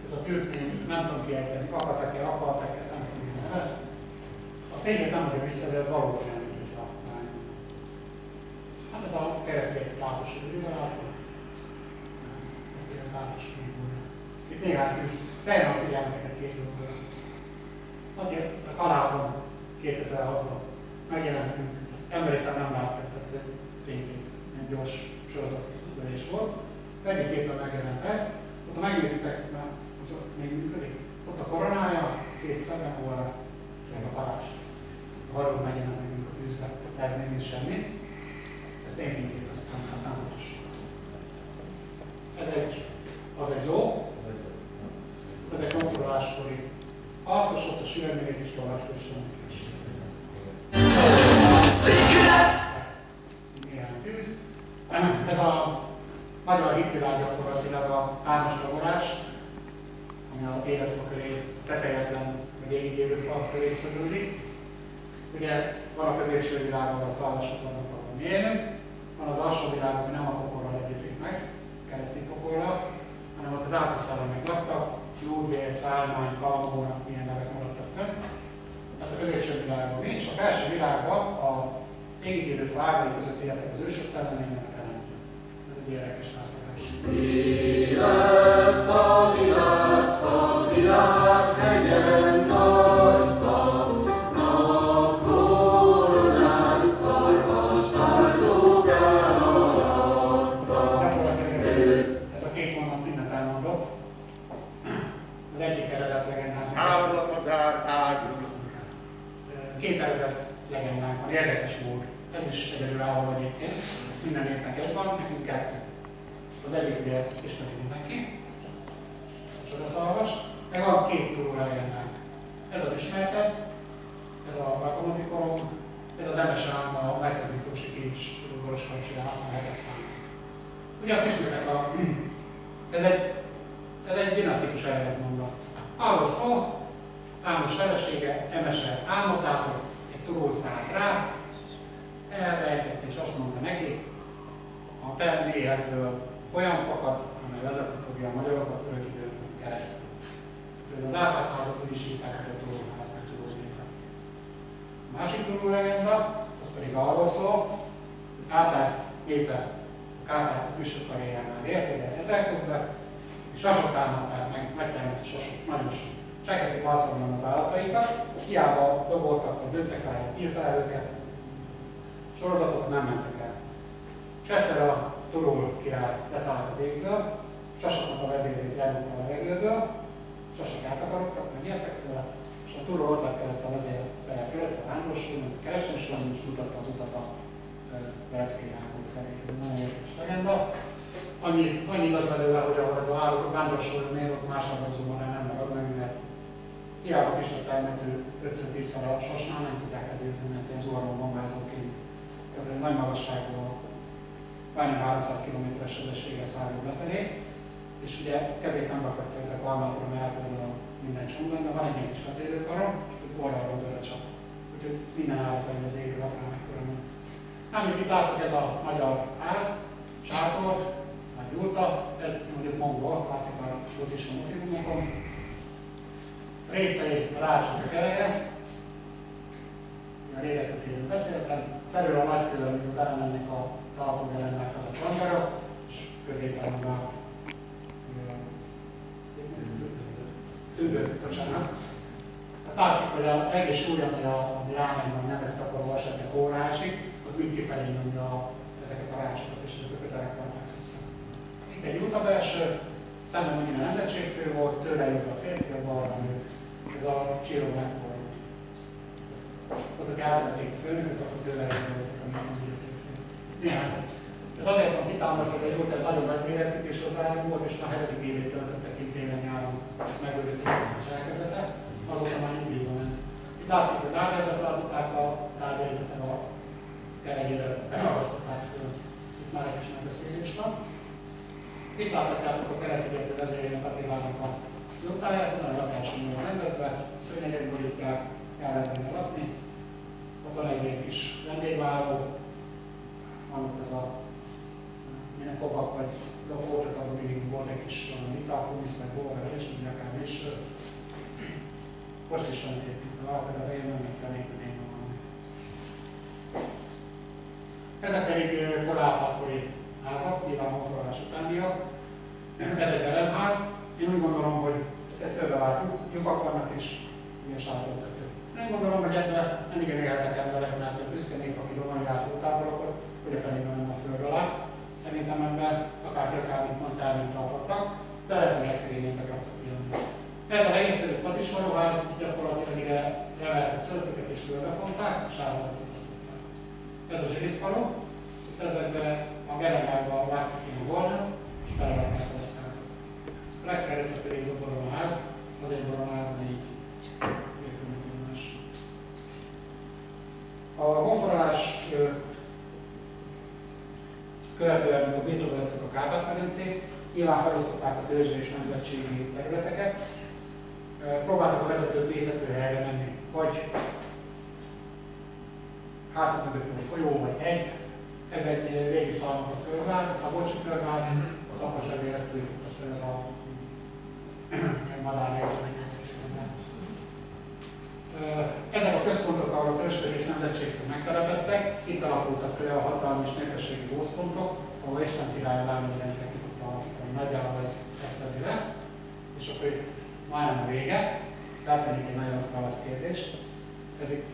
ez a tűrtmény, nem tudom kiejteni, akatekel, nem tudom mi neve. A fényét nem adja vissza, de ez valóban nem így, hogy látvány. Hát ez a keretében tátos ürővel látom. Itt ilyen tátos figura. Itt néhány tűz. Fejlem a figyelmeteket két dolgokra. A Kalában 2006-ban megjelentünk, ezt emberi szem nem láttak, tehát ez egy fénykép, egy gyors sorozatbölés volt. Egyik képen megjelent ez. Ott ha megnézitek, még működik, ott a koronája, 2 szeme óra, meg a parács. A harul megjelent nekünk a tűzbe, ez még nincs semmi. Ezt én fényképeztem, hát nem fontos. Az egy ló, ez egy konfiguráskori harcos, ott a süveg még egy kis tolláskosson. Néhány tűz. Ez a magyar hitvilág gyakorlatilag a 3-as tagolás, ami az életfa köré tetejetlen, vagy égigérő fa köré szörüldik. Ugye van a középső világban, az alsók vannak, ahol mi élünk, van az alsó világ, ami nem a pokorral egyezik meg, keresztény pokorral, hanem ott az átlószállal meglaktak, lúdvér, szármány, kalmónak, milyen nevek maradtak fenn. Tehát a középső világban mi, és a felső világban a égigérő fa ágai között éltek az ősök szelleménynek teremtő. Ez egy érdekes látomás. Világ, hegyen nagy fa, napkoronás, szarvas, áldók eladta. Ez a két mondat mindent elmondott. Az egyik eredet legendánk. Szállamadár ágyú. Két eredet legendánk van, érdekes mód. Ez is egyedülálló egyébként. Minden népnek egy van, nekünk 2. Az egyik ugye ezt ismeri mindenki. A csodaszalvas. Meg van 2 túlóra legendánk. Ez az ismerted, ez a Rakomozi-korom, ez az MSA-n a Veszed Miklósi Kincs Goroskarcsiján, azt mondják ezt számít. Ugye azt ismertek ez egy dinasztikus eredetmondat. Arról szól, álmos felesége, Emese álmot látott, egy turul szállt rá, elrejtett és azt mondta neki, a te méhekből folyam fakad, amely vezetni fogja a magyarokat örök időn keresztül. Az Árpád-házat úgy is hívták, hogy a turulház, vagy turulnéket. A másik turul legenda, az pedig arról szól, hogy Árpád népe a Kárpát külső karrierjánál élt, ugye ezerközben, és sasok támadták meg, megtermett a sasok, nagyon sok. És elkezdték harcolni az állataikat, hiába doboltak, vagy lőttek rá, írfelelőket, sorozatokat nem mentek el. És egyszer a Turul király leszállt az égből, Sasaknak a vezérét lerúgta a levegőből, Sasak eltakarodtak, megijedtek tőle, és a Turul ott lekelett a vezér feje fölött, a vándorsulni, a kerecsensulni, és mutatta az utat a Veleckei háború felé. Ez egy nagyon érdekes legenda. Annyi igaz belőle, hogy ahol ez a vándorsulni még ott más adomzóban nem marad meg, mert hiába kisebb termető 5-10-szer a sasnál nem tudják előzni, mert ilyen zuhanó bombázóként nagy magasságból majdnem 300 km-es sebességgel szállít befelé, és ugye kezét nem rakhatják a almákra, mert átadva minden csomagban, de van egy kis vetélőkarom, és oldalról dőle csak. Úgyhogy minden állat vagy az égről akár megkörülni. Amit itt látok, ez a magyar ház, sátor, nagy jurta, ez mondjuk mongol, látszik a buddhista motivumokon. Részei a rács, az a kereje, a régetőtérről beszéltem, felül a nagykörül, amikor belemennek a talpógelemnek az a csangyara, és középen a tűbő, bocsánat. Hát látszik, hogy a egész súly, ami rámegy, nem ezt akarva esetleg órásig, az mind kifelé nyomja ezeket a rácsokat, és ezek a kötelek vannak vissza. Itt egy út a belső, szemben minden rendettségfő volt, tőle jött a férfi, a balra nő. Ez a csíró megfordult. Azok átvették a főnököt, akkor tőle jött a minden férfi. Néhány. Ez azért van kitámasztva, hogy volt, ez nagyon megmérettük, és az állami volt, és már 7. évét töltöttek itt télen-nyáron megőrült a szerkezete, azóta már mindig van. Itt látszik, hogy rágjelvet látották a rágjelvezetek a keregyére elhasztottásztól. Itt már egy kis megbeszélés van. Itt láthatjátok a keretügyető vezérének Attilának a jutáját, ez a lakáson van rendezve, szőnyegek borítják, el lehet benne lakni. Ott van egy kis vendégváró, van ott ez a milyen kobak vagy voltak, ahol mindig volt egy kis italkumisz, meg borra és úgy akár is. Most is van egyébként a alapod a helyén, meg kell nélkül valami. Ezek pedig korábbi házak, nyilván honfoglalás utániak. Ez egy elemház. Én úgy gondolom, hogy fölbevált lyukak vannak és ilyen sátortető. Én gondolom, hogy ebben nem igen éltek emberek, mert a büszke nép, aki romanigát utáborokat, hogy a felében nem a föld alá. Szerintem ebben akár többkármint mondtál, mint tartottak, de lehet, hogy legszegényebbek raktak jönni. Ez a legegyszerűbb patisvaróház, gyakorlatilag ide leveltett szörpöket és körbefonták, és árvalatot osztották. Ez a zsiliffalu, itt ezekben a gerendában látjuk ki a volna, és belevetnek a leszkálnak. A legfeljebb pedig ez a boronaház, az egy boronaház, ami így más. A honfoglalás követően, amikor birtokoltak a Kárpát-medencét, nyilván felosztották a törzsi és nemzetségi területeket, próbáltak a vezető bétető helyre menni, vagy hátuk mögött egy folyó, vagy egy. Ez egy régi szalmaka földvár, a Szabolcsi földvár, az Apos ezért ezt jutott fel, ez a madárnéző. Ezek a központok, ahol a törzsök és nemzetségfők megtelepedtek, itt alakultak le a hatalmi és népességi gózpontok, ahol Isten király a vámegyi rendszer ki tudta alakítani. Nagyjából ez fedi le, és akkor itt majdnem a vége. Feltennék egy nagyon válasz kérdést. Ez itt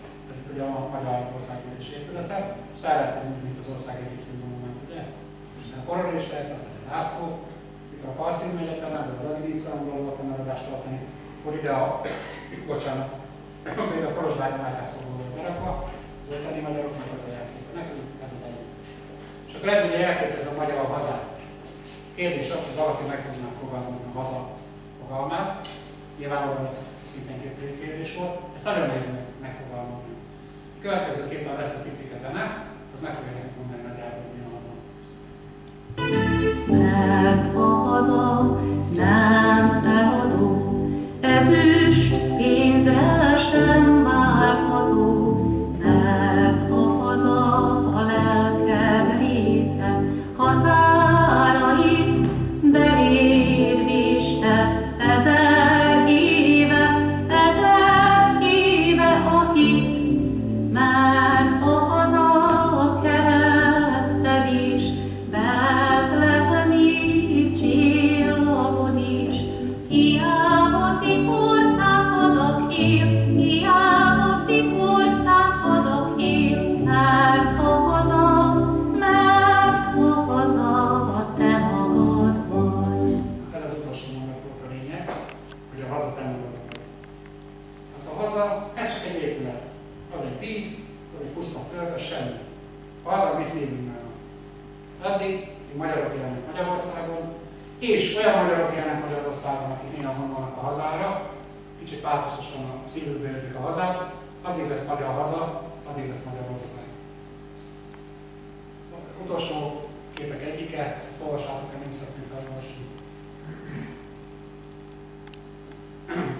ugye a Magyar Országgyűlés épülete, és fel lehet fogni, mint az ország egész monument, ugye? És a koronés lehet, a László, mikor a Parcin Egyetemen, vagy az Adivicámból volt a előadást tartani, akkor ide bocsánat, akkor ide a Kolozsvárgyi Mátyászóból volt berakva, az ottani magyaroknak az a jelkép, nekünk ez az egyik. És akkor ez ugye elképez a magyar a hazát. Kérdés az, hogy valaki meg tudná fogalmazni a haza fogalmát. Nyilvánvalóan ez szintén két kérdés volt, ezt nagyon nehéz megfogalmazni. Következőképpen lesz egy picike zene, az meg fogja nekünk mondani nagyjából, hogy mi a haza. Mert a haza nem eladó, ezüst pénzre sem váltható, mert a haza a lelked része, határait beléd viste, ezer éve a hit, mert a haza kereszted is, Betlehemi csillag. föld, az semmi. A haza mi szívünkben van. Addig magyarok élnek Magyarországon, és olyan magyarok élnek Magyarországon, akik néha gondolnak a hazára, kicsit pártososan a szívükbe érzik a hazát, addig lesz magyar haza, addig lesz Magyarország. Utolsó képek egyike, ezt olvassátok, nem szeretném felolvasni.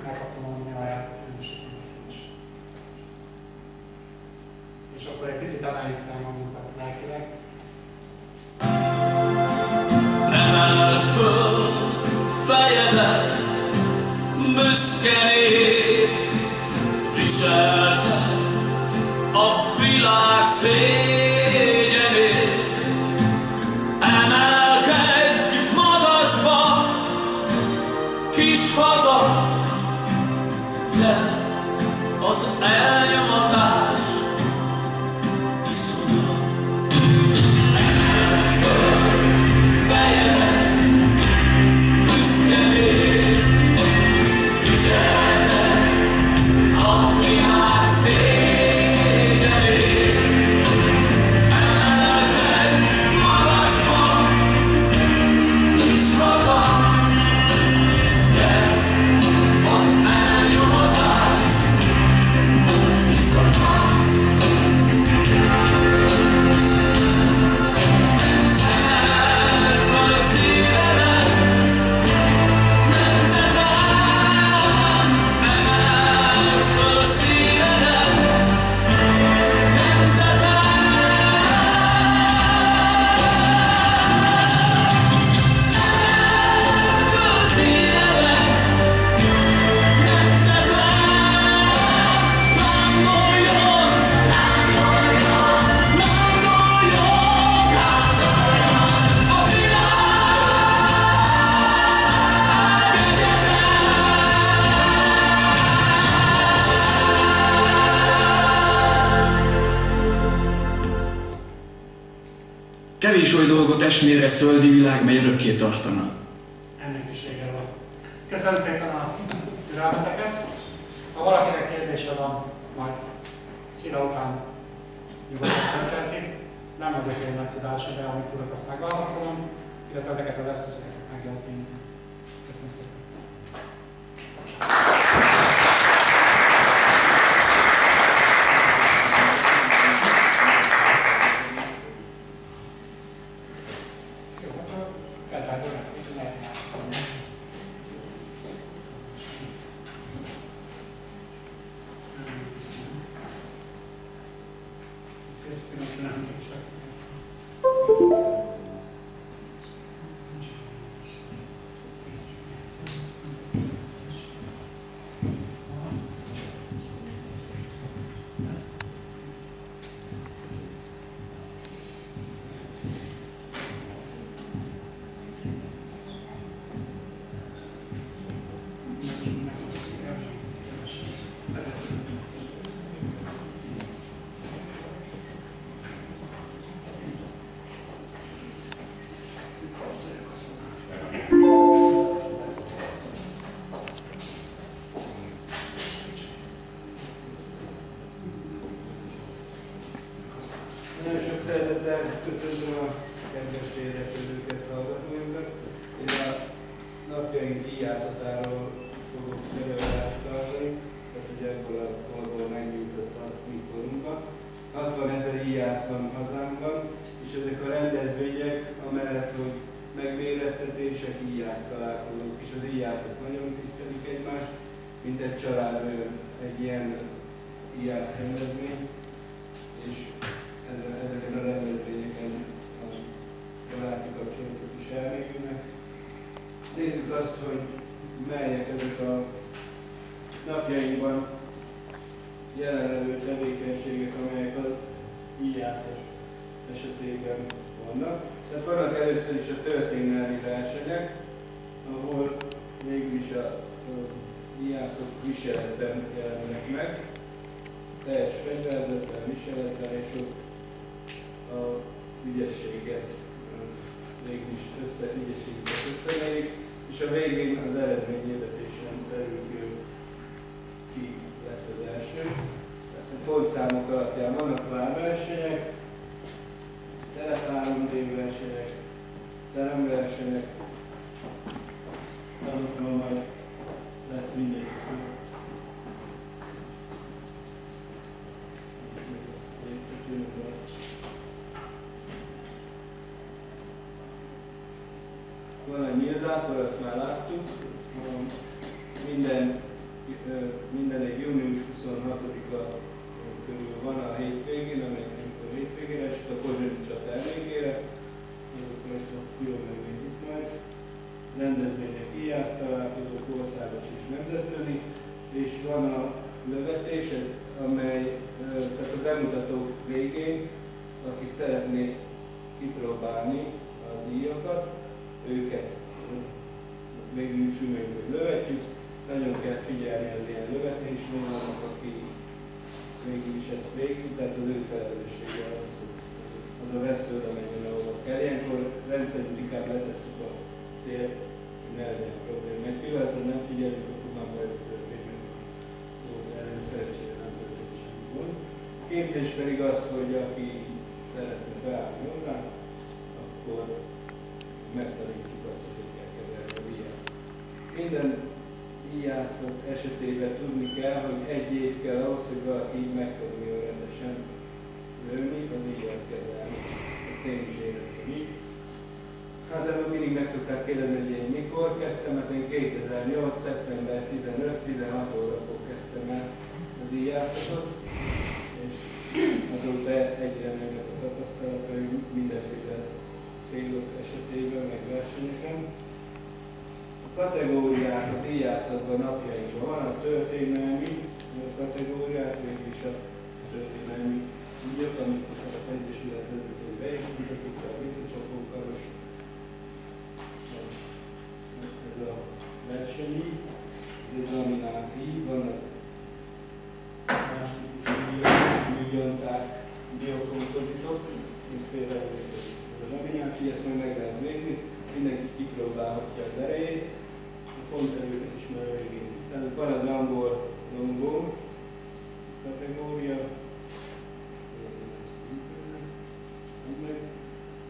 Elkaptam valami aját, hogy nem sokan beszélés. És akkor egy picit emeljük fel magunkat lelkileg. Emeld föl fejedet, büszke nép, viselted a világ szégyenét. Emelkedj magasba, kis haza, de az elnyomatás iszonya. Emeld föl fejedet, büszke nép, viselted a világ szégyenét. Emelkedj magasba, kis haza, de az elnyomatás iszonya. Emeld föl szívedet, nemzetem! Emeld föl szívedet, nemzetem! Emeld föl szívedet, nemzetem! Lángoljon, lángoljon, lángoljon, lángoljon a Kevés oly dolgot esmér ez földi világ, mely örökké tartana. Ennek is vége van. Köszönöm szépen a türelmeteket. Ha valakinek kérdése van, majd szíra után nyugodtan felkeltik. Nem vagyok én nagy tudású, de amit tudok, azt megválaszolom, illetve ezeket az eszközöket meg lehet nézni. Köszönöm szépen. Jó, akkor eltárgyalnak, mit lehet játszani. Nagyon sok szeretettel köszönöm a kedves érdeklődőket, hallgatóinkat. Én a napjaink íjázatáról fogok előadást tartani, tehát ugye ebből a korból megnyújtott a mi korunkat. 60 000 íjász van hazánkban, és ezek a rendezvények, amellett, hogy megmérettetések, íjász találkozók, és az íjászok nagyon tisztelik egymást, mint egy család egy ilyen íjász rendezvény, és ezeken a rendezvényeken a baráti kapcsolatok is elmélyülnek. Nézzük azt, hogy melyek ezek a napjainkban jelenlevő tevékenységek, amelyek az íjászos esetében vannak. Tehát vannak először is a történelmi versenyek, ahol végül is a íjászok viseletben jelennek meg, teljes fegyverzetben, viseletben, és ott a ügyességet végül is összemerik, és a végén az eredményhirdetésen belül ki lett az első. Tehát a pontszámok alapján vannak várversenyek, van a nyílzátor, azt már láttuk. Minden év június 26-a körül van a hétvégén, amelyik amikor hétvégére esett a Kozsonyicsa termékére. Akkor ezt külön megnézzük majd. Rendezvények, íjász találkozók, országos és nemzetközi, és van a lövetés, amely tehát a bemutatók végén, aki szeretné kipróbálni az íjakat, őket végül is ümögyből lövetjük. Nagyon kell figyelni az ilyen lövetésre, vannak, aki végül is ezt végzi, tehát az ő felelőssége az a vesző oda menjen, ahova kell. Ilyenkor rendszerint inkább letesszük a célt, hogy ne legyen probléma. Egy pillanatra nem figyelünk, akkor már bajok történnek. Erre szerencsére nem történt semmi gond. A képzés pedig az, hogy aki szeretne beállni hozzá, akkor megtanítjuk azt, hogy kell kezelni az íját. Minden íjászat esetében tudni kell, hogy 1 év kell ahhoz, hogy valaki így megtanuljon rendesen lőni, az íjat kezelni. Ezt én is éreztem így. Hát de mindig meg szokták kérdezni, hogy én mikor kezdtem, hát én 2008. szeptember 15-16 órakor kezdtem el az íjászatot, és azóta egyre nőtt a tapasztalataim mindenféle célok esetében, meg versenyeken. A kategóriák az íjászatban napjainkban van, a történelmi kategóriák, végülis a történelmi ügyek, amikor az Egyesület vezetői be is mutatik, a visszacsapókaros, ez a versenyi, ez egy laminált íj, vannak más típusú műgyonták, biokompozitok, ez például ez a laminált íj, ezt meg lehet végni, mindenki kipróbálhatja az erejét, a fonterőket is már végén. Tehát van az angol longbow kategória,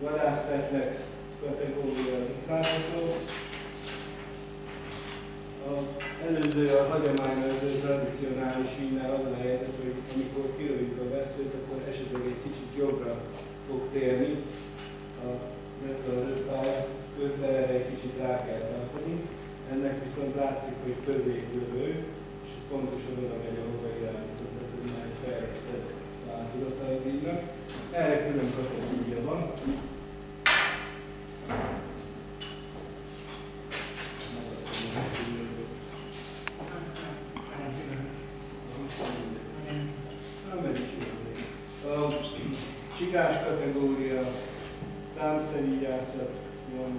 vadászreflex kategória az itt látható. Az előző, a hagyományos, tradicionális íjnál az a helyzet, hogy amikor kilövjük a veszőt, akkor esetleg egy kicsit jobbra fog térni a röpálya közben erre egy kicsit rá kell tartani. Ennek viszont látszik, hogy középülő, és pontosan oda megy, ahova irányított, tehát ez már egy fejlesztett változata az íjnak. Erre külön kategória van. A csigás kategória, számszerű íjászat van.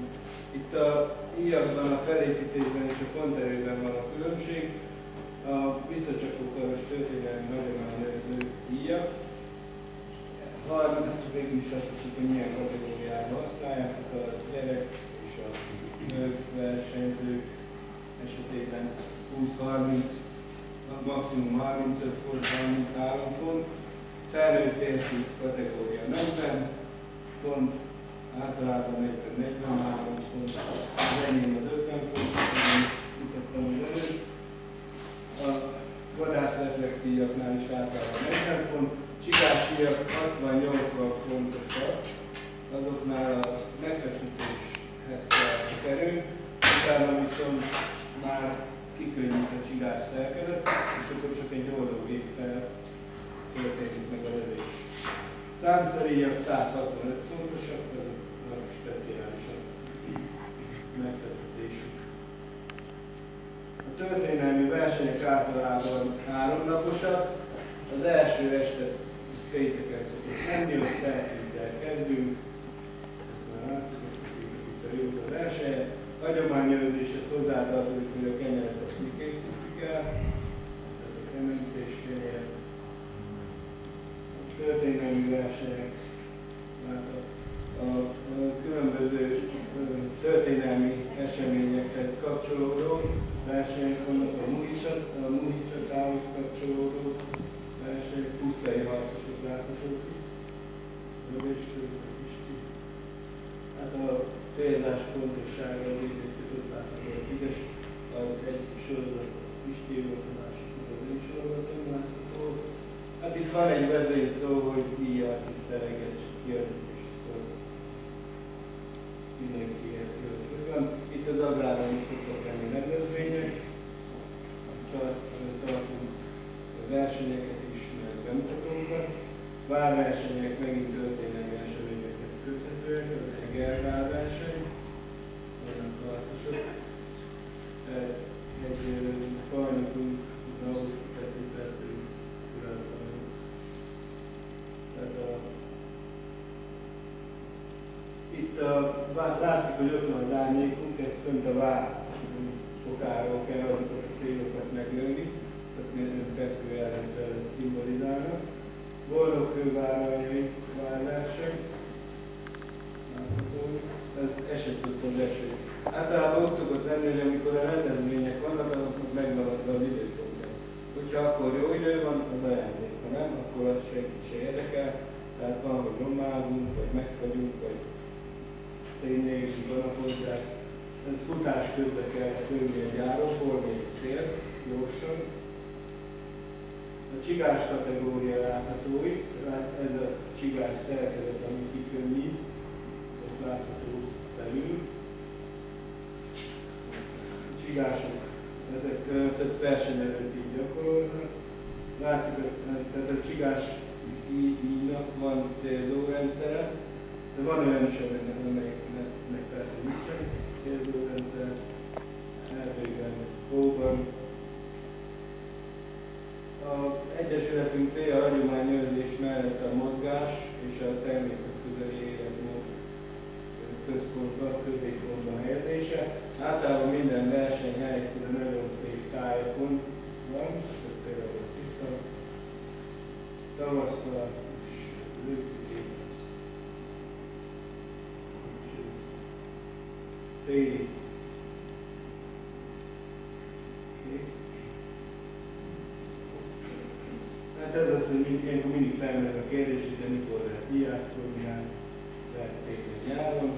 Itt a íjakban, a felépítésben és a fonterőben van a különbség. A visszacsapókaros történelmi hagyományőrző íjak. Végül is azt tudjuk, hogy milyen kategóriában használják, a gyerek és a nők versenyzők esetében 20-30, maximum 35 font, 33 font. Felnőtt férfi kategória 40 font, általában 40-43 font, az enyém az 50 font, mutattam az előtt. A vadászreflex íjaknál is általában 40 font, csigás íjak 60-80 fontosak, azoknál a megfeszítéshez kell a erő, utána viszont már kikönnyít a csigás szerkezet, és akkor csak egy oldó géptel történik meg a lövés. Számszeríjak 165 fontosak, azok speciálisak megfeszítésük. A történelmi versenyek általában 3 naposak. Az első este pénteken szokott menni, hogy szerkőzzel kezdünk. Ezt már láttuk, ezt a jó a verseny. Hagyományőrzéshez hozzátartozik, hogy a kenyeret azt mi készítjük el. Tehát a kemencés kenyeret. Történelmi versenyek, a különböző történelmi eseményekhez kapcsolódó versenyek vannak, a muhicsatához kapcsolódó versenyek, pusztai harcosok láthatók itt, lövéstőrök is ki. Hát a célzás pontossága az ízlészét ott látható a 10-es, egy sorozat Pisti volt, a másik az én sorozatom látható. Hát itt van egy vezényszó, hogy íjjal tiszteleg, ezt kiadjuk, és akkor mindenki érti, hogy van. Itt az agrárban is szoktak lenni rendezvények, tartunk versenyeket is, meg bemutatókat. Várversenyek megint történelmi eseményekhez köthetőek, az Eger verseny, vannak harcosok. Egy bajnokunk, Augusztus tettünk uratlan. Itt látszik, hogy ott van az árnyékunk, ez fönt a vár fokáról kell azokat a célokat meglőni, tehát ez fekvő ellenfelet szimbolizálnak. Boldogkőváralnyai várverseny. Ez esett ott az eső. Általában ott szokott lenni, hogy amikor a rendezvények vannak, azoknak megvan az időpontja. Hogyha akkor jó idő van, az ajándék. Ha nem, akkor az senki se érdekel. Tehát van, hogy romázunk, vagy megfagyunk, vagy szénnézünk a napot. Ez futás közben kell fölni egy járóból, még cél, gyorsan. A csigás kategória látható itt, ez a csigás szerkezet, ami kikönnyít, ott látható belül. A csigások, ezek verseny előtt így gyakorolnak. Látszik, tehát a csigás íjnak van célzórendszere, de van olyan is, amelyiknek persze nincsen célzórendszer, Erdélyben, Hóban. Az Egyesületünk célja a hagyományőrzés mellett a mozgás és a természetközeli életmód középpontban helyezése. Általában minden verseny helyszínen nagyon szép tájakon van, például a Tisza, tavasszal és őszig, téli. Hát ez az, hogy ilyenkor mindig felmerül a kérdés, hogy de mikor lehet vigyázkodni, lehet téli nyáron.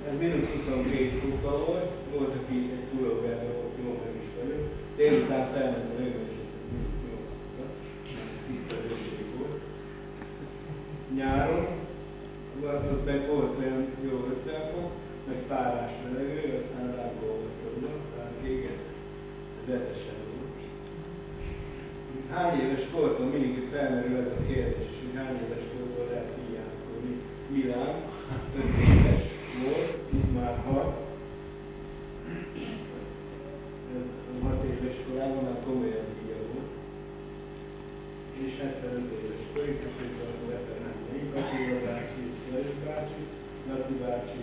Ez -22 fokkal volt, aki egy pulóverben volt, jól meg is vagyok. Délután felment a hőmérséklet, -8 fokkal, tiszta hőség volt. Nyáron, ott meg volt olyan jó 50 fok, meg párás levegő, aztán rágolgatodnak, rágéget, ez etesen volt. Hány éves kortól mindig felmerül ez a kérdés, hogy hány éves kortól lehet vigyázkodni. Milán 5 éves volt, már 6. 6 éves korában már komolyan vigya volt. És 75 éves korig, ez a veteránjaink, Attila bácsi és Ferenc bácsi, Laci bácsi.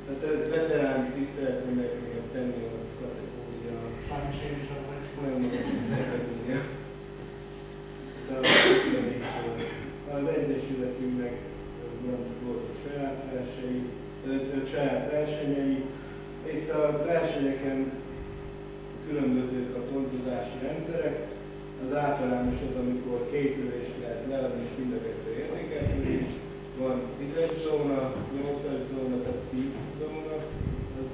Tehát ez veteráni tiszteletünknek még a senior kategória. Sajnos én is az vagyok. Olyan magas kategória. Az Egyesületünknek volt a saját versenyei. Itt a versenyeken különbözők a pontozási rendszerek. Az általános az, amikor 2 ülést lehet leadni, és mind a 2 értékelni. Van 10-es zóna, 8-as zóna, tehát szív zóna, a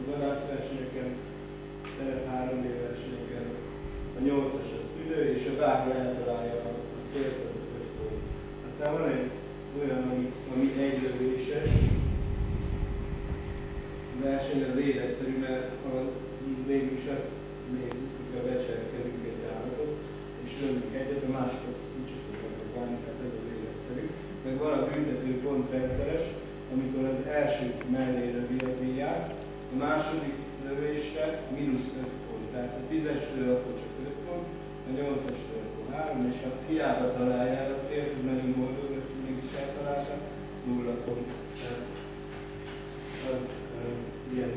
vadászversenyeken, 3D versenyeken. A 8-as az üdő, és a bárhol eltalálja a célt, az 5 zóna. Aztán van egy olyan, ami egylövéses verseny, az életszerű, mert végül is azt nézzük, hogy a becselkedünk egy állatot, és lövünk egyet, a másikat nincs is fognak bánni, tehát ez az életszerű. Meg van a büntető pontrendszeres, amikor az első mellé lövi az íjász, a második lövésre -5 pont. Tehát a 10-esről akkor csak 5 pont, a 8-esről akkor 3, és ha hiába találja el a célt, hogy nagyon boldog lesz, hogy mégis eltalálta, 0 pont. Tehát az ilyen